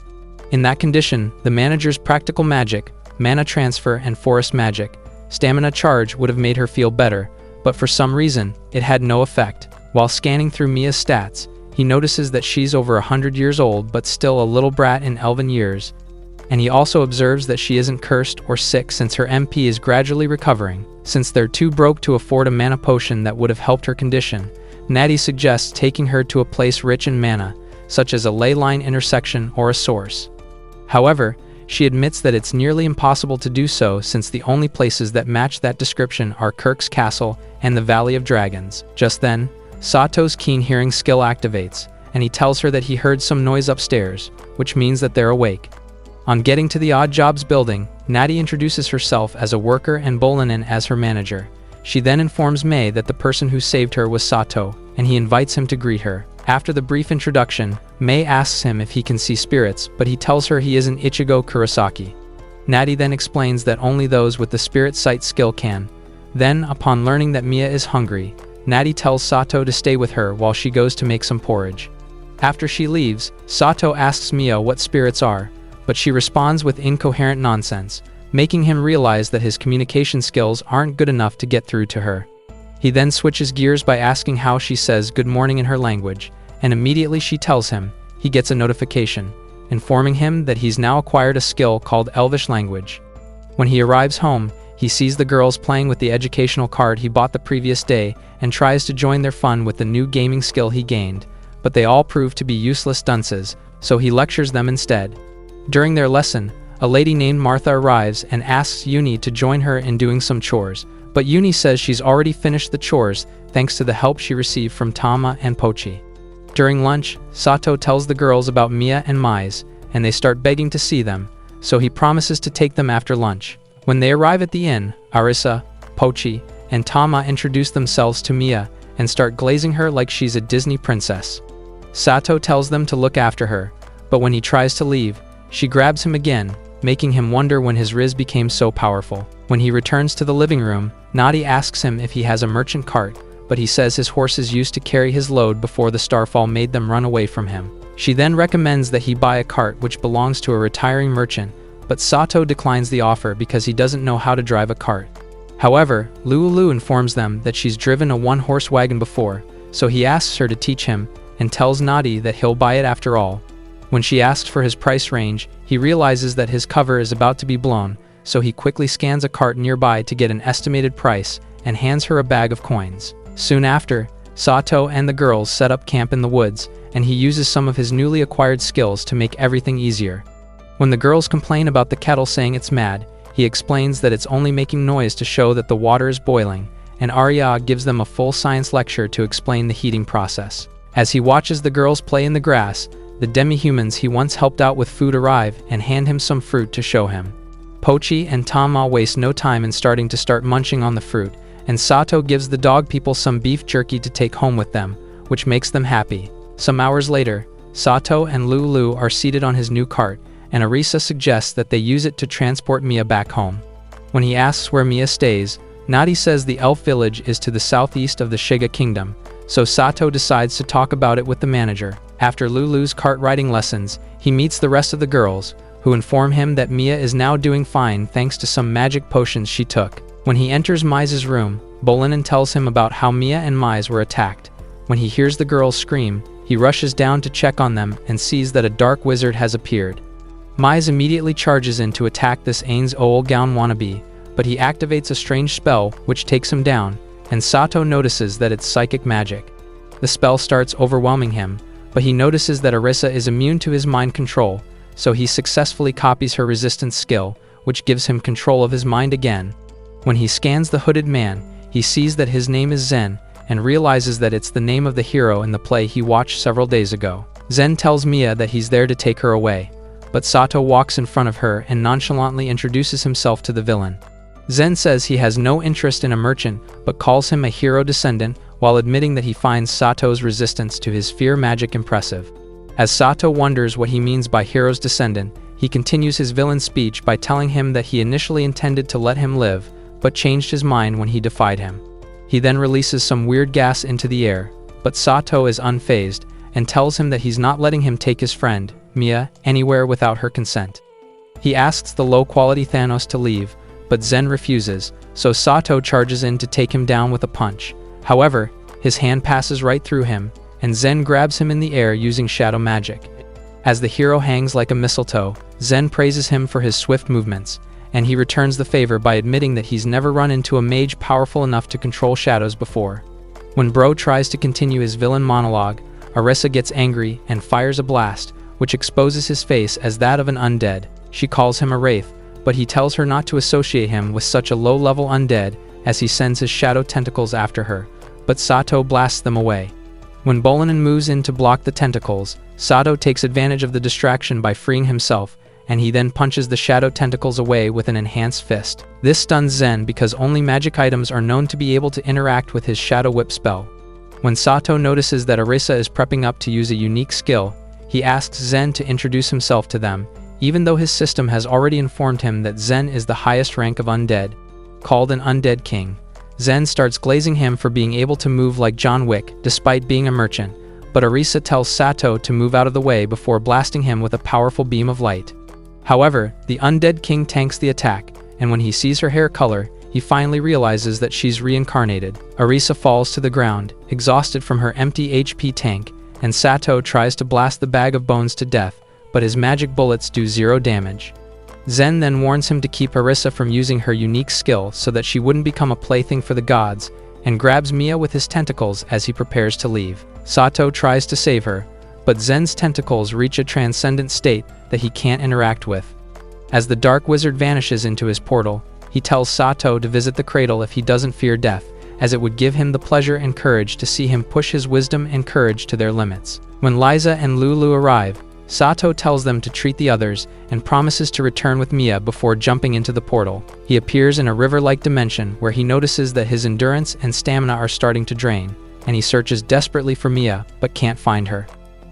In that condition, the manager's practical magic, mana transfer and forest magic, stamina charge would have made her feel better, but for some reason, it had no effect. While scanning through Mia's stats, he notices that she's over 100 years old but still a little brat in elven years, and he also observes that she isn't cursed or sick since her MP is gradually recovering. Since they're too broke to afford a mana potion that would have helped her condition, Nadi suggests taking her to a place rich in mana, such as a ley line intersection or a source. However, she admits that it's nearly impossible to do so since the only places that match that description are Kirk's Castle and the Valley of Dragons. Just then, Sato's keen hearing skill activates, and he tells her that he heard some noise upstairs, which means that they're awake. On getting to the Odd Jobs building, Nadi introduces herself as a worker and Bolanin as her manager. She then informs May that the person who saved her was Sato, and he invites him to greet her. After the brief introduction, May asks him if he can see spirits, but he tells her he isn't Ichigo Kurosaki. Nadi then explains that only those with the spirit sight skill can. Then, upon learning that Mia is hungry, Nadi tells Sato to stay with her while she goes to make some porridge. After she leaves, Sato asks Mia what spirits are, but she responds with incoherent nonsense, making him realize that his communication skills aren't good enough to get through to her. He then switches gears by asking how she says good morning in her language, and immediately she tells him. He gets a notification, informing him that he's now acquired a skill called Elvish language. When he arrives home, he sees the girls playing with the educational card he bought the previous day and tries to join their fun with the new gaming skill he gained, but they all prove to be useless dunces, so he lectures them instead. During their lesson, a lady named Martha arrives and asks Uni to join her in doing some chores, but Uni says she's already finished the chores thanks to the help she received from Tama and Pochi. During lunch, Sato tells the girls about Mia and Mais, and they start begging to see them, so he promises to take them after lunch. When they arrive at the inn, Arisa, Pochi, and Tama introduce themselves to Mia and start glazing her like she's a Disney princess. Sato tells them to look after her, but when he tries to leave, she grabs him again, making him wonder when his riz became so powerful. When he returns to the living room, Nadi asks him if he has a merchant cart, but he says his horses used to carry his load before the starfall made them run away from him. She then recommends that he buy a cart which belongs to a retiring merchant, but Sato declines the offer because he doesn't know how to drive a cart. However, Lulu informs them that she's driven a one-horse wagon before, so he asks her to teach him and tells Nadi that he'll buy it after all. When she asks for his price range, he realizes that his cover is about to be blown, so he quickly scans a cart nearby to get an estimated price and hands her a bag of coins. Soon after, Sato and the girls set up camp in the woods, and he uses some of his newly acquired skills to make everything easier. When the girls complain about the kettle saying it's mad, he explains that it's only making noise to show that the water is boiling, and Arya gives them a full science lecture to explain the heating process. As he watches the girls play in the grass, the demi-humans he once helped out with food arrive and hand him some fruit to show him. Pochi and Tama waste no time in starting munching on the fruit, and Sato gives the dog people some beef jerky to take home with them, which makes them happy. Some hours later, Sato and Lulu are seated on his new cart, and Arisa suggests that they use it to transport Mia back home. When he asks where Mia stays, Nadi says the elf village is to the southeast of the Shiga kingdom, so Sato decides to talk about it with the manager. After Lulu's cart riding lessons, he meets the rest of the girls, who inform him that Mia is now doing fine thanks to some magic potions she took. When he enters Mize's room, Bolinin tells him about how Mia and Mize were attacked. When he hears the girls scream, he rushes down to check on them and sees that a dark wizard has appeared. Mize immediately charges in to attack this Ain's Oolgown wannabe, but he activates a strange spell which takes him down, and Sato notices that it's psychic magic. The spell starts overwhelming him, but he notices that Arisa is immune to his mind control, so he successfully copies her resistance skill, which gives him control of his mind again. When he scans the hooded man, he sees that his name is Zen, and realizes that it's the name of the hero in the play he watched several days ago. Zen tells Mia that he's there to take her away, but Sato walks in front of her and nonchalantly introduces himself to the villain. Zen says he has no interest in a merchant, but calls him a hero descendant, while admitting that he finds Sato's resistance to his fear magic impressive. As Sato wonders what he means by hero's descendant, he continues his villain speech by telling him that he initially intended to let him live, but changed his mind when he defied him. He then releases some weird gas into the air, but Sato is unfazed, and tells him that he's not letting him take his friend, Mia, anywhere without her consent. He asks the low-quality Thanos to leave, but Zen refuses, so Sato charges in to take him down with a punch. However, his hand passes right through him, and Zen grabs him in the air using shadow magic. As the hero hangs like a mistletoe, Zen praises him for his swift movements, and he returns the favor by admitting that he's never run into a mage powerful enough to control shadows before. When Bro tries to continue his villain monologue, Arisa gets angry and fires a blast, which exposes his face as that of an undead. She calls him a wraith, but he tells her not to associate him with such a low-level undead as he sends his shadow tentacles after her, but Sato blasts them away. When Bolinin moves in to block the tentacles, Sato takes advantage of the distraction by freeing himself, and he then punches the shadow tentacles away with an enhanced fist. This stuns Zen because only magic items are known to be able to interact with his shadow whip spell. When Sato notices that Arisa is prepping up to use a unique skill, he asks Zen to introduce himself to them, even though his system has already informed him that Zen is the highest rank of undead. Called an Undead King, Zen starts glazing him for being able to move like John Wick despite being a merchant, but Arisa tells Sato to move out of the way before blasting him with a powerful beam of light. However, the Undead King tanks the attack, and when he sees her hair color, he finally realizes that she's reincarnated. Arisa falls to the ground, exhausted from her empty HP tank, and Sato tries to blast the bag of bones to death, but his magic bullets do 0 damage. Zen then warns him to keep Arisa from using her unique skill so that she wouldn't become a plaything for the gods, and grabs Mia with his tentacles as he prepares to leave. Sato tries to save her, but Zen's tentacles reach a transcendent state that he can't interact with. As the Dark Wizard vanishes into his portal, he tells Sato to visit the Cradle if he doesn't fear death, as it would give him the pleasure and courage to see him push his wisdom and courage to their limits. When Liza and Lulu arrive, Sato tells them to treat the others and promises to return with Mia before jumping into the portal. He appears in a river-like dimension where he notices that his endurance and stamina are starting to drain, and he searches desperately for Mia but can't find her.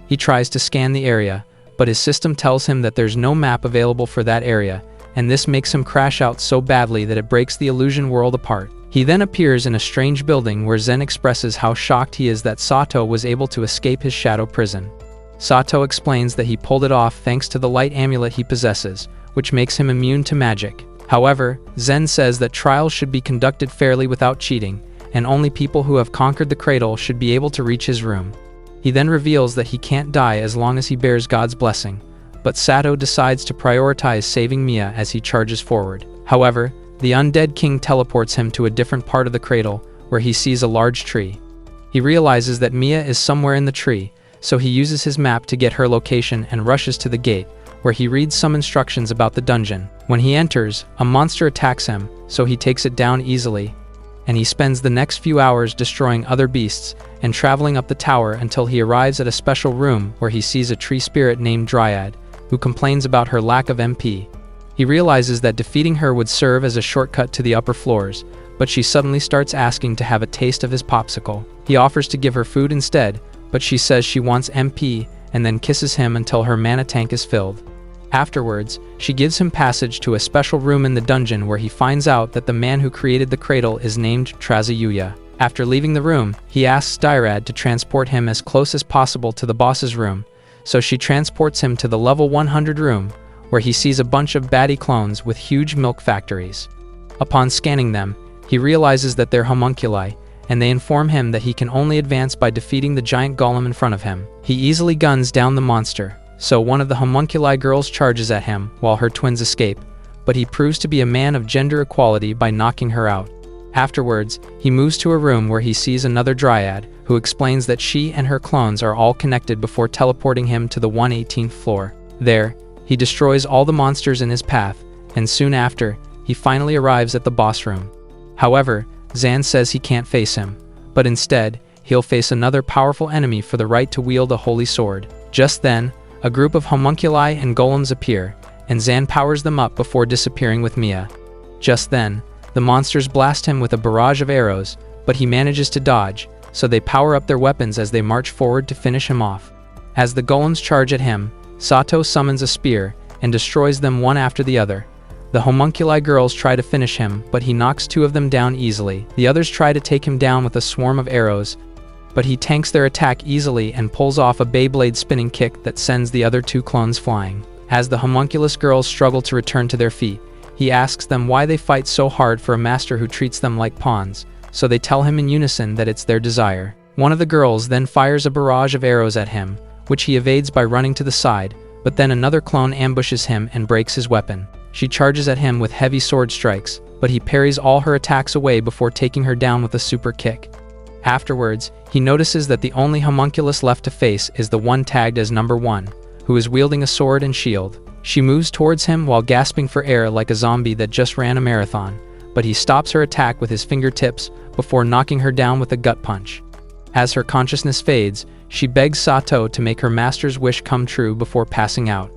He tries to scan the area, but his system tells him that there's no map available for that area, and this makes him crash out so badly that it breaks the illusion world apart. He then appears in a strange building where Zen expresses how shocked he is that Sato was able to escape his shadow prison. Sato explains that he pulled it off thanks to the light amulet he possesses, which makes him immune to magic. However, Zen says that trials should be conducted fairly without cheating, and only people who have conquered the Cradle should be able to reach his room. He then reveals that he can't die as long as he bears God's blessing, but Sato decides to prioritize saving Mia as he charges forward. However, the Undead King teleports him to a different part of the Cradle, where he sees a large tree. He realizes that Mia is somewhere in the tree, so he uses his map to get her location and rushes to the gate, where he reads some instructions about the dungeon. When he enters, a monster attacks him, so he takes it down easily, and he spends the next few hours destroying other beasts and traveling up the tower until he arrives at a special room where he sees a tree spirit named Dryad, who complains about her lack of MP. He realizes that defeating her would serve as a shortcut to the upper floors, but she suddenly starts asking to have a taste of his popsicle. He offers to give her food instead, but she says she wants MP and then kisses him until her mana tank is filled. Afterwards, she gives him passage to a special room in the dungeon where he finds out that the man who created the Cradle is named Trazayuya. After leaving the room, he asks Dyrad to transport him as close as possible to the boss's room, so she transports him to the level 100 room, where he sees a bunch of baddie clones with huge milk factories. Upon scanning them, he realizes that they're homunculi, and they inform him that he can only advance by defeating the giant golem in front of him. He easily guns down the monster, so one of the homunculi girls charges at him while her twins escape, but he proves to be a man of gender equality by knocking her out. Afterwards, he moves to a room where he sees another Dryad, who explains that she and her clones are all connected before teleporting him to the 118th floor. There, he destroys all the monsters in his path, and soon after, he finally arrives at the boss room. However, Zan says he can't face him, but instead, he'll face another powerful enemy for the right to wield a holy sword. Just then, a group of homunculi and golems appear, and Zan powers them up before disappearing with Mia. Just then, the monsters blast him with a barrage of arrows, but he manages to dodge, so they power up their weapons as they march forward to finish him off. As the golems charge at him, Sato summons a spear and destroys them one after the other. The homunculi girls try to finish him, but he knocks 2 of them down easily. The others try to take him down with a swarm of arrows, but he tanks their attack easily and pulls off a Beyblade spinning kick that sends the other 2 clones flying. As the homunculus girls struggle to return to their feet, he asks them why they fight so hard for a master who treats them like pawns, so they tell him in unison that it's their desire. One of the girls then fires a barrage of arrows at him, which he evades by running to the side, but then another clone ambushes him and breaks his weapon. She charges at him with heavy sword strikes, but he parries all her attacks away before taking her down with a super kick. Afterwards, he notices that the only homunculus left to face is the one tagged as number 1, who is wielding a sword and shield. She moves towards him while gasping for air like a zombie that just ran a marathon, but he stops her attack with his fingertips before knocking her down with a gut punch. As her consciousness fades, she begs Sato to make her master's wish come true before passing out.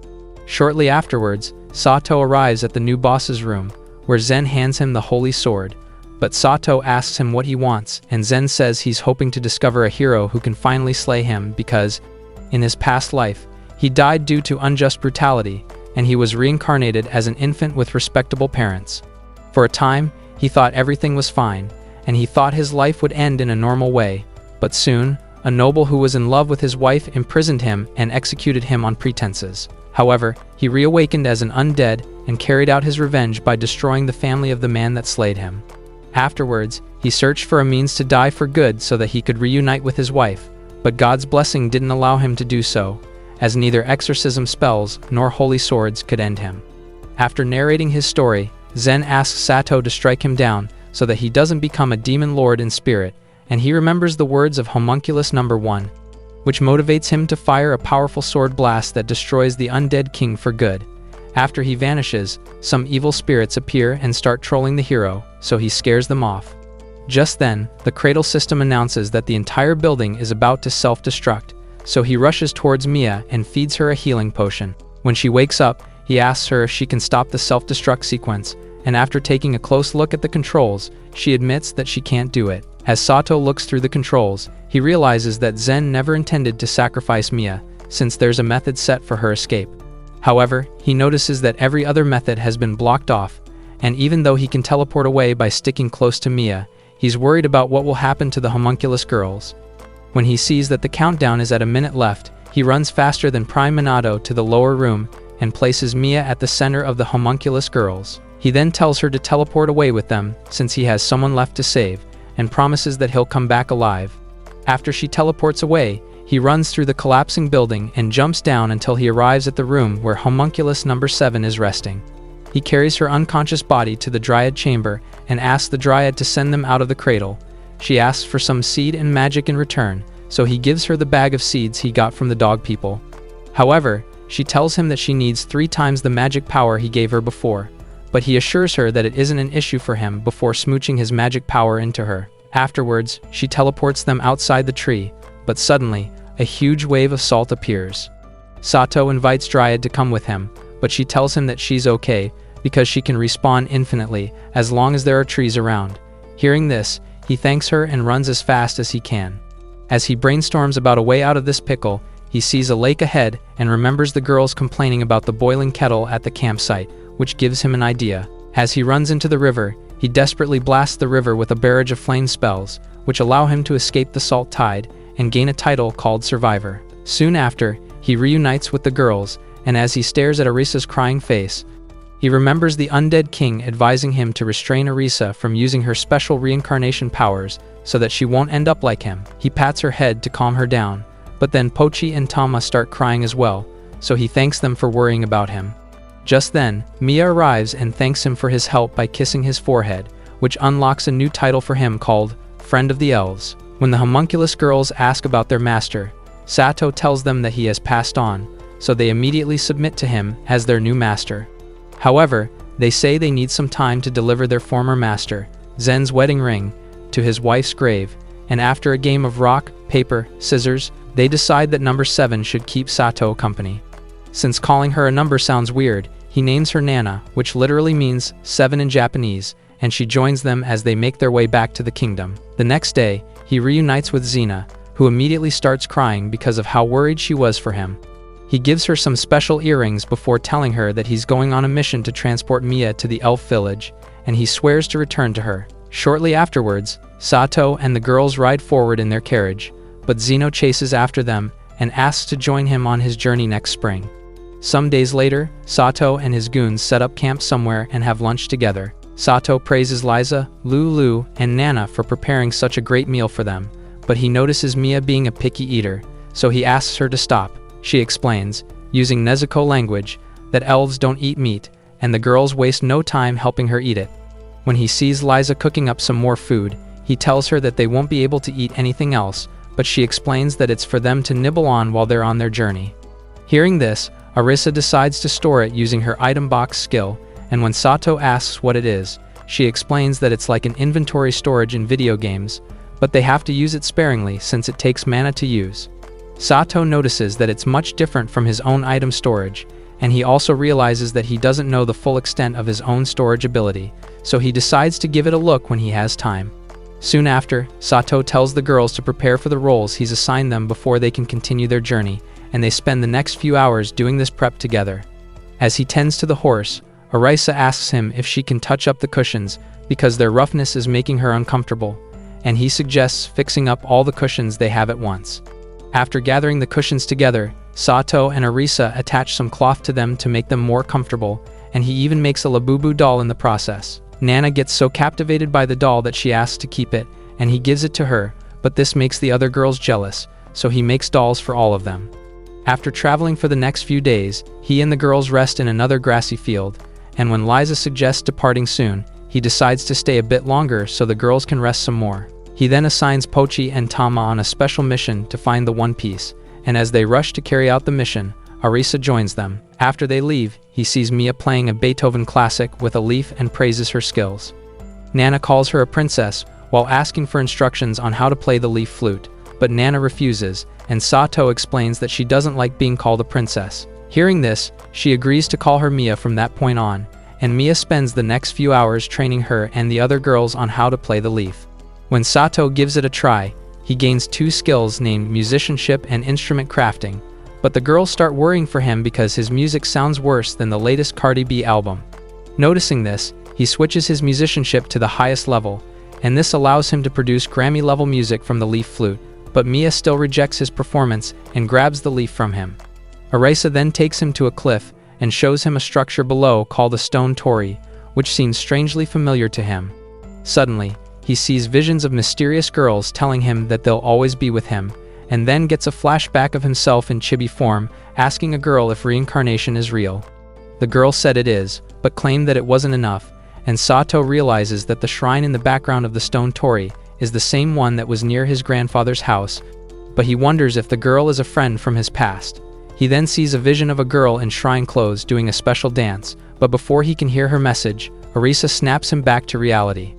Shortly afterwards, Sato arrives at the new boss's room, where Zen hands him the holy sword, but Sato asks him what he wants, and Zen says he's hoping to discover a hero who can finally slay him because, in his past life, he died due to unjust brutality, and he was reincarnated as an infant with respectable parents. For a time, he thought everything was fine, and he thought his life would end in a normal way, but soon, a noble who was in love with his wife imprisoned him and executed him on pretenses. However, he reawakened as an undead and carried out his revenge by destroying the family of the man that slayed him. Afterwards, he searched for a means to die for good so that he could reunite with his wife, but God's blessing didn't allow him to do so, as neither exorcism spells nor holy swords could end him. After narrating his story, Zen asks Sato to strike him down so that he doesn't become a demon lord in spirit, and he remembers the words of Homunculus number 1, which motivates him to fire a powerful sword blast that destroys the Undead King for good. After he vanishes, some evil spirits appear and start trolling the hero, so he scares them off. Just then, the Cradle system announces that the entire building is about to self-destruct, so he rushes towards Mia and feeds her a healing potion. When she wakes up, he asks her if she can stop the self-destruct sequence, and after taking a close look at the controls, she admits that she can't do it. As Sato looks through the controls, he realizes that Zen never intended to sacrifice Mia, since there's a method set for her escape. However, he notices that every other method has been blocked off, and even though he can teleport away by sticking close to Mia, he's worried about what will happen to the homunculus girls. When he sees that the countdown is at a minute left, he runs faster than Prime Minato to the lower room and places Mia at the center of the homunculus girls. He then tells her to teleport away with them, since he has someone left to save, and promises that he'll come back alive. After she teleports away, he runs through the collapsing building and jumps down until he arrives at the room where homunculus number 7 is resting. He carries her unconscious body to the Dryad chamber and asks the Dryad to send them out of the cradle. She asks for some seed and magic in return, so he gives her the bag of seeds he got from the dog people. However, she tells him that she needs 3 times the magic power he gave her before, but he assures her that it isn't an issue for him before smooching his magic power into her. Afterwards, she teleports them outside the tree, but suddenly, a huge wave of salt appears. Sato invites Dryad to come with him, but she tells him that she's okay because she can respawn infinitely as long as there are trees around. Hearing this, he thanks her and runs as fast as he can. As he brainstorms about a way out of this pickle, he sees a lake ahead and remembers the girls complaining about the boiling kettle at the campsite, which gives him an idea. As he runs into the river, he desperately blasts the river with a barrage of flame spells, which allow him to escape the salt tide and gain a title called Survivor. Soon after, he reunites with the girls, and as he stares at Arisa's crying face, he remembers the Undead King advising him to restrain Arisa from using her special reincarnation powers so that she won't end up like him. He pats her head to calm her down, but then Pochi and Tama start crying as well, so he thanks them for worrying about him. Just then, Mia arrives and thanks him for his help by kissing his forehead, which unlocks a new title for him called Friend of the Elves. When the homunculus girls ask about their master, Sato tells them that he has passed on, so they immediately submit to him as their new master. However, they say they need some time to deliver their former master, Zen's wedding ring, to his wife's grave, and after a game of rock, paper, scissors, they decide that number 7 should keep Sato company. Since calling her a number sounds weird, he names her Nana, which literally means 7 in Japanese, and she joins them as they make their way back to the kingdom. The next day, he reunites with Zena, who immediately starts crying because of how worried she was for him. He gives her some special earrings before telling her that he's going on a mission to transport Mia to the elf village, and he swears to return to her. Shortly afterwards, Sato and the girls ride forward in their carriage, but Zeno chases after them and asks to join him on his journey next spring. Some days later, Sato and his goons set up camp somewhere and have lunch together. Sato praises Liza, Lulu, and Nana for preparing such a great meal for them, but he notices Mia being a picky eater, so he asks her to stop. She explains, using Nezuko language, that elves don't eat meat, and the girls waste no time helping her eat it. When he sees Liza cooking up some more food, he tells her that they won't be able to eat anything else, but she explains that it's for them to nibble on while they're on their journey. Hearing this, Arisa decides to store it using her item box skill, and when Sato asks what it is, she explains that it's like an inventory storage in video games, but they have to use it sparingly since it takes mana to use. Sato notices that it's much different from his own item storage, and he also realizes that he doesn't know the full extent of his own storage ability, so he decides to give it a look when he has time. Soon after, Sato tells the girls to prepare for the roles he's assigned them before they can continue their journey, and they spend the next few hours doing this prep together. As he tends to the horse, Arisa asks him if she can touch up the cushions because their roughness is making her uncomfortable, and he suggests fixing up all the cushions they have at once. After gathering the cushions together, Sato and Arisa attach some cloth to them to make them more comfortable, and he even makes a Labubu doll in the process. Nana gets so captivated by the doll that she asks to keep it, and he gives it to her, but this makes the other girls jealous, so he makes dolls for all of them. After traveling for the next few days, he and the girls rest in another grassy field, and when Liza suggests departing soon, he decides to stay a bit longer so the girls can rest some more. He then assigns Pochi and Tama on a special mission to find the One Piece, and as they rush to carry out the mission, Arisa joins them. After they leave, he sees Mia playing a Beethoven classic with a leaf and praises her skills. Nana calls her a princess while asking for instructions on how to play the leaf flute, but Nana refuses, and Sato explains that she doesn't like being called a princess. Hearing this, she agrees to call her Mia from that point on, and Mia spends the next few hours training her and the other girls on how to play the leaf. When Sato gives it a try, he gains 2 skills named musicianship and instrument crafting, but the girls start worrying for him because his music sounds worse than the latest Cardi B album. Noticing this, he switches his musicianship to the highest level, and this allows him to produce Grammy-level music from the leaf flute, but Mia still rejects his performance and grabs the leaf from him. Arisa then takes him to a cliff and shows him a structure below called a stone torii, which seems strangely familiar to him. Suddenly, he sees visions of mysterious girls telling him that they'll always be with him, and then gets a flashback of himself in chibi form, asking a girl if reincarnation is real. The girl said it is, but claimed that it wasn't enough, and Sato realizes that the shrine in the background of the stone torii is the same one that was near his grandfather's house, but he wonders if the girl is a friend from his past. He then sees a vision of a girl in shrine clothes doing a special dance, but before he can hear her message, Arisa snaps him back to reality.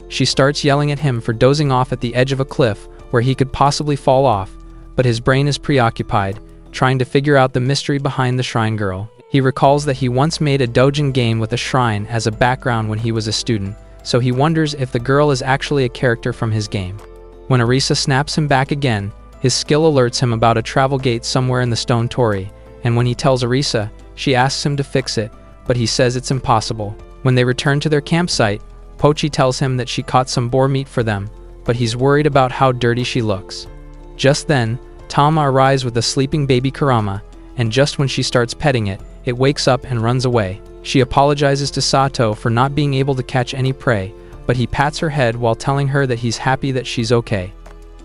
She starts yelling at him for dozing off at the edge of a cliff where he could possibly fall off, but his brain is preoccupied, trying to figure out the mystery behind the shrine girl. He recalls that he once made a doujin game with a shrine as a background when he was a student, so he wonders if the girl is actually a character from his game. When Arisa snaps him back again, his skill alerts him about a travel gate somewhere in the stone torii, and when he tells Arisa, she asks him to fix it, but he says it's impossible. When they return to their campsite, Pochi tells him that she caught some boar meat for them, but he's worried about how dirty she looks. Just then, Tama arrives with a sleeping baby Kurama, and just when she starts petting it, it wakes up and runs away. She apologizes to Sato for not being able to catch any prey, but he pats her head while telling her that he's happy that she's okay.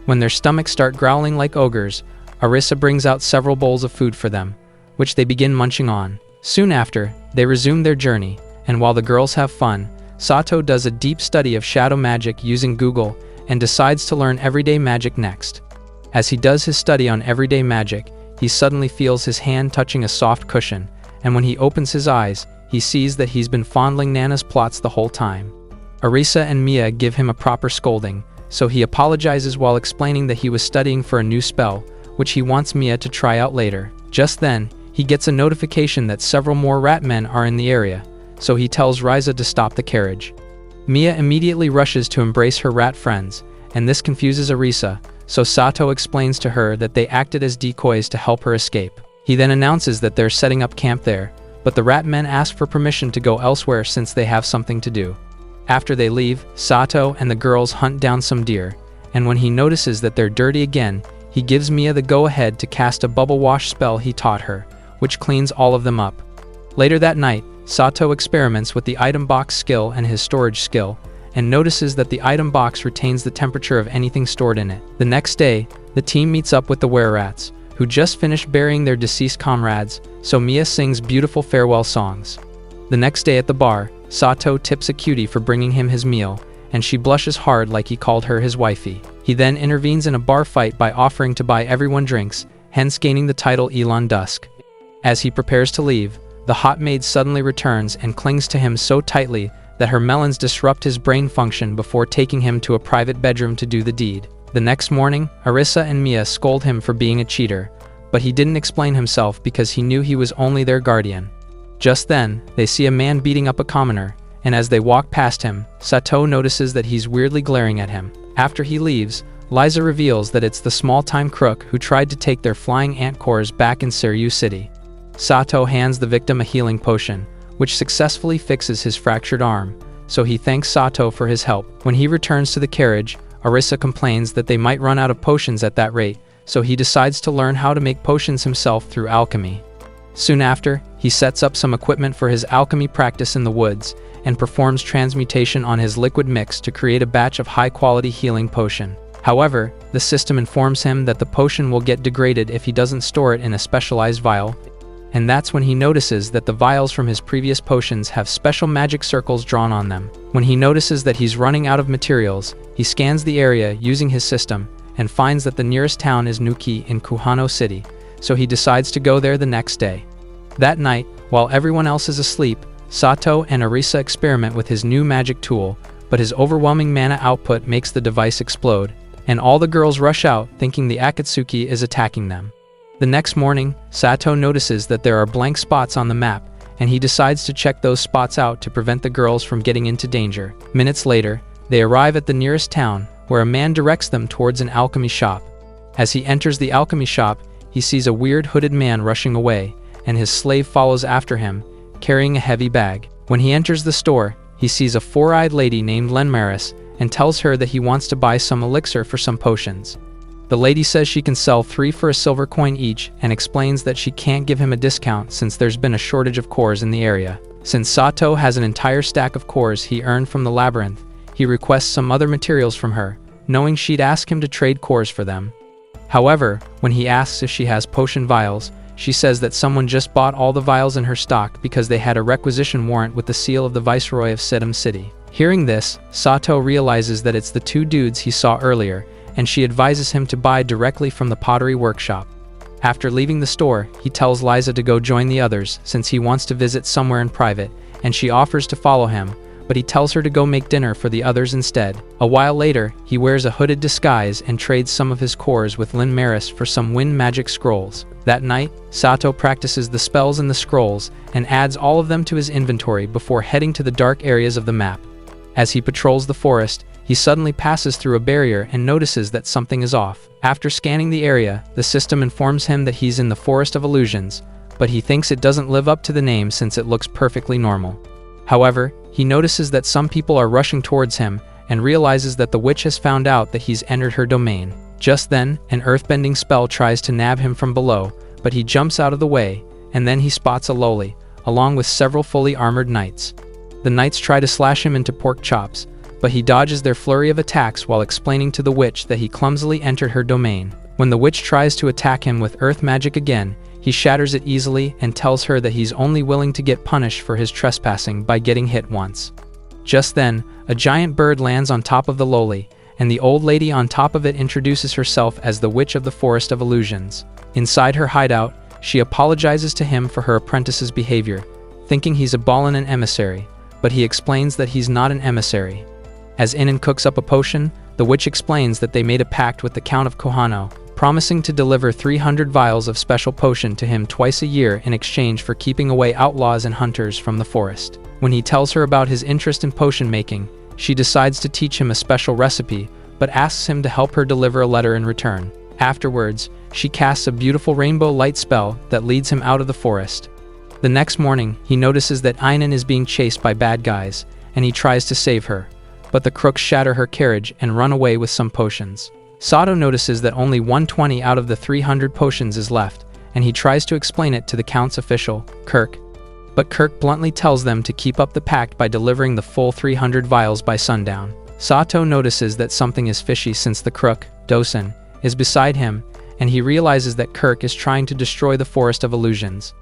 When their stomachs start growling like ogres, Arisa brings out several bowls of food for them, which they begin munching on. Soon after, they resume their journey, and while the girls have fun, Sato does a deep study of shadow magic using Google and decides to learn everyday magic next. As he does his study on everyday magic, he suddenly feels his hand touching a soft cushion, and when he opens his eyes, he sees that he's been fondling Nana's plots the whole time. Arisa and Mia give him a proper scolding, so he apologizes while explaining that he was studying for a new spell, which he wants Mia to try out later. Just then, he gets a notification that several more rat men are in the area, so he tells Riza to stop the carriage. Mia immediately rushes to embrace her rat friends, and this confuses Arisa, so Sato explains to her that they acted as decoys to help her escape. He then announces that they're setting up camp there, but the rat men ask for permission to go elsewhere since they have something to do. After they leave, Sato and the girls hunt down some deer, and when he notices that they're dirty again, he gives Mia the go-ahead to cast a bubble wash spell he taught her, which cleans all of them up. Later that night, Sato experiments with the item box skill and his storage skill, and notices that the item box retains the temperature of anything stored in it. The next day, the team meets up with the were-rats, who just finished burying their deceased comrades, so Mia sings beautiful farewell songs. The next day at the bar, Sato tips a cutie for bringing him his meal, and she blushes hard like he called her his wifey. He then intervenes in a bar fight by offering to buy everyone drinks, hence gaining the title Elon Dusk. As he prepares to leave, the hot maid suddenly returns and clings to him so tightly that her melons disrupt his brain function before taking him to a private bedroom to do the deed. The next morning, Arisa and Mia scold him for being a cheater, but he didn't explain himself because he knew he was only their guardian. Just then, they see a man beating up a commoner, and as they walk past him, Sato notices that he's weirdly glaring at him. After he leaves, Liza reveals that it's the small-time crook who tried to take their flying ant cores back in Salyu City. Sato hands the victim a healing potion, which successfully fixes his fractured arm, so he thanks Sato for his help. When he returns to the carriage, Arisa complains that they might run out of potions at that rate, so he decides to learn how to make potions himself through alchemy. Soon after, he sets up some equipment for his alchemy practice in the woods and performs transmutation on his liquid mix to create a batch of high-quality healing potion. However, the system informs him that the potion will get degraded if he doesn't store it in a specialized vial, and that's when he notices that the vials from his previous potions have special magic circles drawn on them. When he notices that he's running out of materials, he scans the area using his system and finds that the nearest town is Nuki in Kuhano City, so he decides to go there the next day. That night, while everyone else is asleep, Sato and Arisa experiment with his new magic tool, but his overwhelming mana output makes the device explode, and all the girls rush out thinking the Akatsuki is attacking them. The next morning, Sato notices that there are blank spots on the map, and he decides to check those spots out to prevent the girls from getting into danger. Minutes later, they arrive at the nearest town, where a man directs them towards an alchemy shop. As he enters the alchemy shop, he sees a weird hooded man rushing away, and his slave follows after him, carrying a heavy bag. When he enters the store, he sees a four-eyed lady named Lenmaris and tells her that he wants to buy some elixir for some potions. The lady says she can sell 3 for a silver coin each and explains that she can't give him a discount since there's been a shortage of cores in the area. Since Sato has an entire stack of cores he earned from the Labyrinth, he requests some other materials from her, knowing she'd ask him to trade cores for them. However, when he asks if she has potion vials, she says that someone just bought all the vials in her stock because they had a requisition warrant with the seal of the Viceroy of Sedum City. Hearing this, Sato realizes that it's the 2 dudes he saw earlier, and she advises him to buy directly from the pottery workshop. After leaving the store, he tells Liza to go join the others since he wants to visit somewhere in private, and she offers to follow him, but he tells her to go make dinner for the others instead. A while later, he wears a hooded disguise and trades some of his cores with Lin Maris for some wind magic scrolls. That night, Sato practices the spells in the scrolls and adds all of them to his inventory before heading to the dark areas of the map. As he patrols the forest, he suddenly passes through a barrier and notices that something is off. After scanning the area, the system informs him that he's in the Forest of Illusions, but he thinks it doesn't live up to the name since it looks perfectly normal. However, he notices that some people are rushing towards him and realizes that the witch has found out that he's entered her domain. Just then, an earthbending spell tries to nab him from below, but he jumps out of the way, and then he spots a loli, along with several fully armored knights. The knights try to slash him into pork chops, but he dodges their flurry of attacks while explaining to the witch that he clumsily entered her domain. When the witch tries to attack him with earth magic again, he shatters it easily and tells her that he's only willing to get punished for his trespassing by getting hit once. Just then, a giant bird lands on top of the loli, and the old lady on top of it introduces herself as the Witch of the Forest of Illusions. Inside her hideout, she apologizes to him for her apprentice's behavior, thinking he's a ball and an emissary, but he explains that he's not an emissary. As Inan cooks up a potion, the witch explains that they made a pact with the Count of Kohano, promising to deliver 300 vials of special potion to him twice a year in exchange for keeping away outlaws and hunters from the forest. When he tells her about his interest in potion making, she decides to teach him a special recipe, but asks him to help her deliver a letter in return. Afterwards, she casts a beautiful rainbow light spell that leads him out of the forest. The next morning, he notices that Inan is being chased by bad guys, and he tries to save her, but the crooks shatter her carriage and run away with some potions. Sato notices that only 120 out of the 300 potions is left, and he tries to explain it to the Count's official, Kirk. But Kirk bluntly tells them to keep up the pact by delivering the full 300 vials by sundown. Sato notices that something is fishy since the crook, Dosen, is beside him, and he realizes that Kirk is trying to destroy the Forest of Illusions.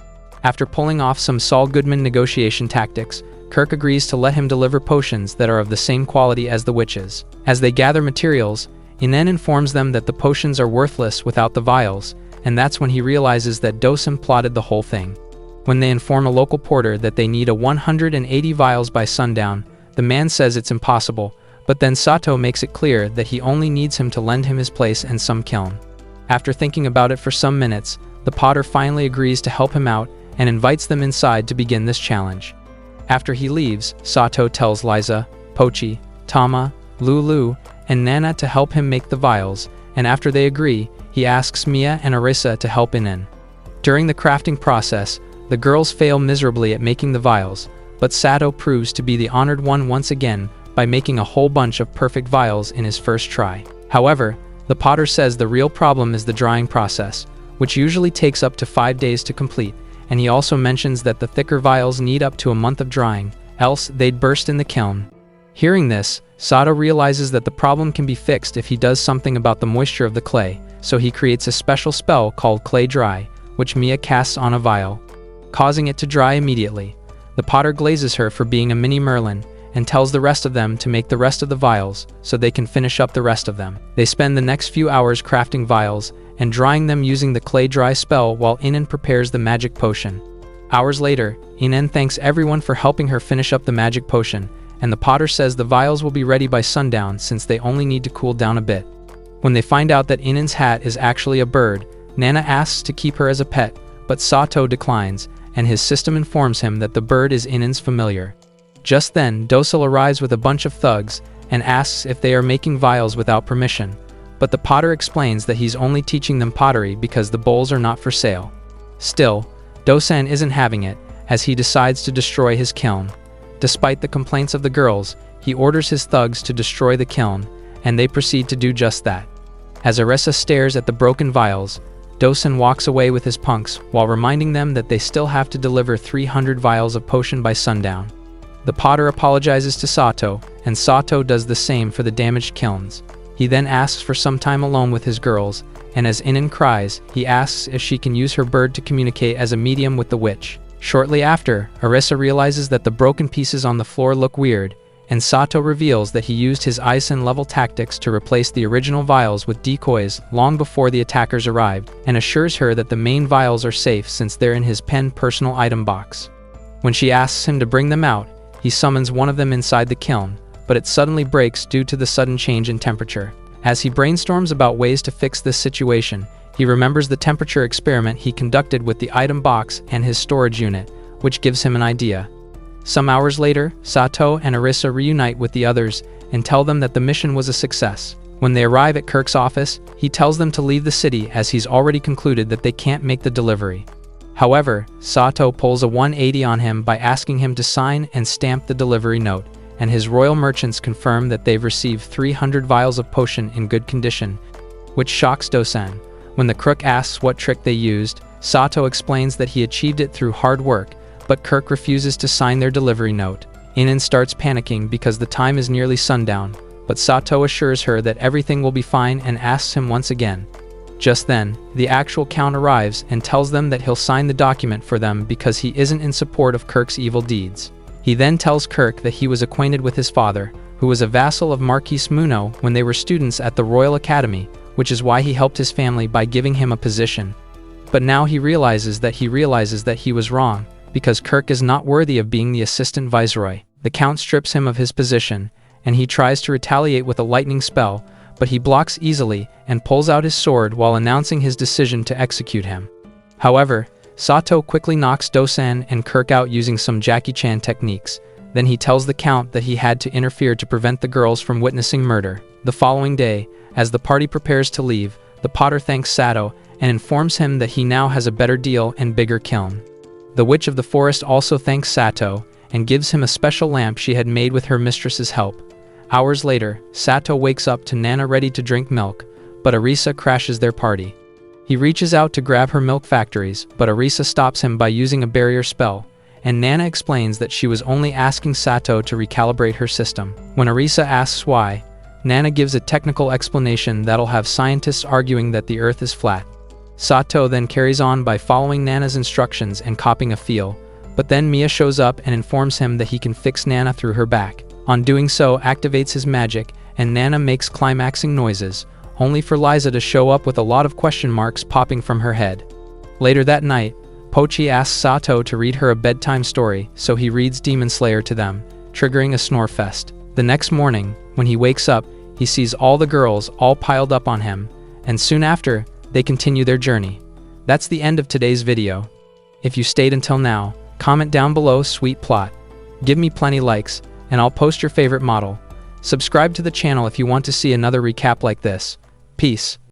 After pulling off some Saul Goodman negotiation tactics, Kirk agrees to let him deliver potions that are of the same quality as the witches. As they gather materials, Inan informs them that the potions are worthless without the vials, and that's when he realizes that Dosen plotted the whole thing. When they inform a local porter that they need 180 vials by sundown, the man says it's impossible, but then Sato makes it clear that he only needs him to lend him his place and some kiln. After thinking about it for some minutes, the potter finally agrees to help him out and invites them inside to begin this challenge. After he leaves, Sato tells Liza, Pochi, Tama, Lulu, and Nana to help him make the vials, and after they agree, he asks Mia and Arisa to help Inan. During the crafting process, the girls fail miserably at making the vials, but Sato proves to be the honored one once again by making a whole bunch of perfect vials in his first try. However, The potter says the real problem is the drying process, which usually takes up to 5 days to complete, and he also mentions that the thicker vials need up to a month of drying, else they'd burst in the kiln. Hearing this, Sato realizes that the problem can be fixed if he does something about the moisture of the clay, so he creates a special spell called Clay Dry, which Mia casts on a vial, causing it to dry immediately. The potter glazes her for being a mini Merlin, and tells the rest of them to make the rest of the vials, so they can finish up the rest of them. They spend the next few hours crafting vials, and drying them using the Clay Dry spell while Inan prepares the magic potion. Hours later, Inan thanks everyone for helping her finish up the magic potion, and the potter says the vials will be ready by sundown since they only need to cool down a bit. When they find out that Inan's hat is actually a bird, Nana asks to keep her as a pet, but Sato declines, and his system informs him that the bird is Inan's familiar. Just then, Dosal arrives with a bunch of thugs and asks if they are making vials without permission, but the potter explains that he's only teaching them pottery because the bowls are not for sale. Still, Dosan isn't having it, as he decides to destroy his kiln. Despite the complaints of the girls, he orders his thugs to destroy the kiln, and they proceed to do just that. As Arisa stares at the broken vials, Dosan walks away with his punks while reminding them that they still have to deliver 300 vials of potion by sundown. The potter apologizes to Sato, and Sato does the same for the damaged kilns. He then asks for some time alone with his girls, and as Inan cries, he asks if she can use her bird to communicate as a medium with the witch. Shortly after, Arisa realizes that the broken pieces on the floor look weird, and Sato reveals that he used his Eisen-level tactics to replace the original vials with decoys long before the attackers arrived, and assures her that the main vials are safe since they're in his pen personal item box. When she asks him to bring them out, he summons one of them inside the kiln, but it suddenly breaks due to the sudden change in temperature. As he brainstorms about ways to fix this situation, he remembers the temperature experiment he conducted with the item box and his storage unit, which gives him an idea. Some hours later, Sato and Arisa reunite with the others and tell them that the mission was a success. When they arrive at Kirk's office, he tells them to leave the city as he's already concluded that they can't make the delivery. However, Sato pulls a 180 on him by asking him to sign and stamp the delivery note, and his royal merchants confirm that they've received 300 vials of potion in good condition, which shocks Dosan. When the crook asks what trick they used, Sato explains that he achieved it through hard work, but Kirk refuses to sign their delivery note. Inan starts panicking because the time is nearly sundown, but Sato assures her that everything will be fine and asks him once again. Just then, the actual Count arrives and tells them that he'll sign the document for them because he isn't in support of Kirk's evil deeds. He then tells Kirk that he was acquainted with his father, who was a vassal of Marquis Muno when they were students at the Royal Academy, which is why he helped his family by giving him a position. But now he realizes that he was wrong, because Kirk is not worthy of being the assistant viceroy. The Count strips him of his position, and he tries to retaliate with a lightning spell, but he blocks easily and pulls out his sword while announcing his decision to execute him. However, Sato quickly knocks Dosan and Kirk out using some Jackie Chan techniques. Then he tells the Count that he had to interfere to prevent the girls from witnessing murder. The following day, as the party prepares to leave, the potter thanks Sato and informs him that he now has a better deal and bigger kiln. The Witch of the Forest also thanks Sato and gives him a special lamp she had made with her mistress's help. Hours later, Sato wakes up to Nana ready to drink milk, but Arisa crashes their party. He reaches out to grab her milk factories, but Arisa stops him by using a barrier spell, and Nana explains that she was only asking Sato to recalibrate her system. When Arisa asks why, Nana gives a technical explanation that'll have scientists arguing that the Earth is flat. Sato then carries on by following Nana's instructions and copying a feel, but then Mia shows up and informs him that he can fix Nana through her back. On doing so, activates his magic, and Nana makes climaxing noises, only for Liza to show up with a lot of question marks popping from her head. Later that night, Pochi asks Sato to read her a bedtime story, so he reads Demon Slayer to them, triggering a snore fest. The next morning, when he wakes up, he sees all the girls all piled up on him, and soon after, they continue their journey. That's the end of today's video. If you stayed until now, comment down below sweet plot. Give me plenty likes, and I'll post your favorite model. Subscribe to the channel if you want to see another recap like this. Peace.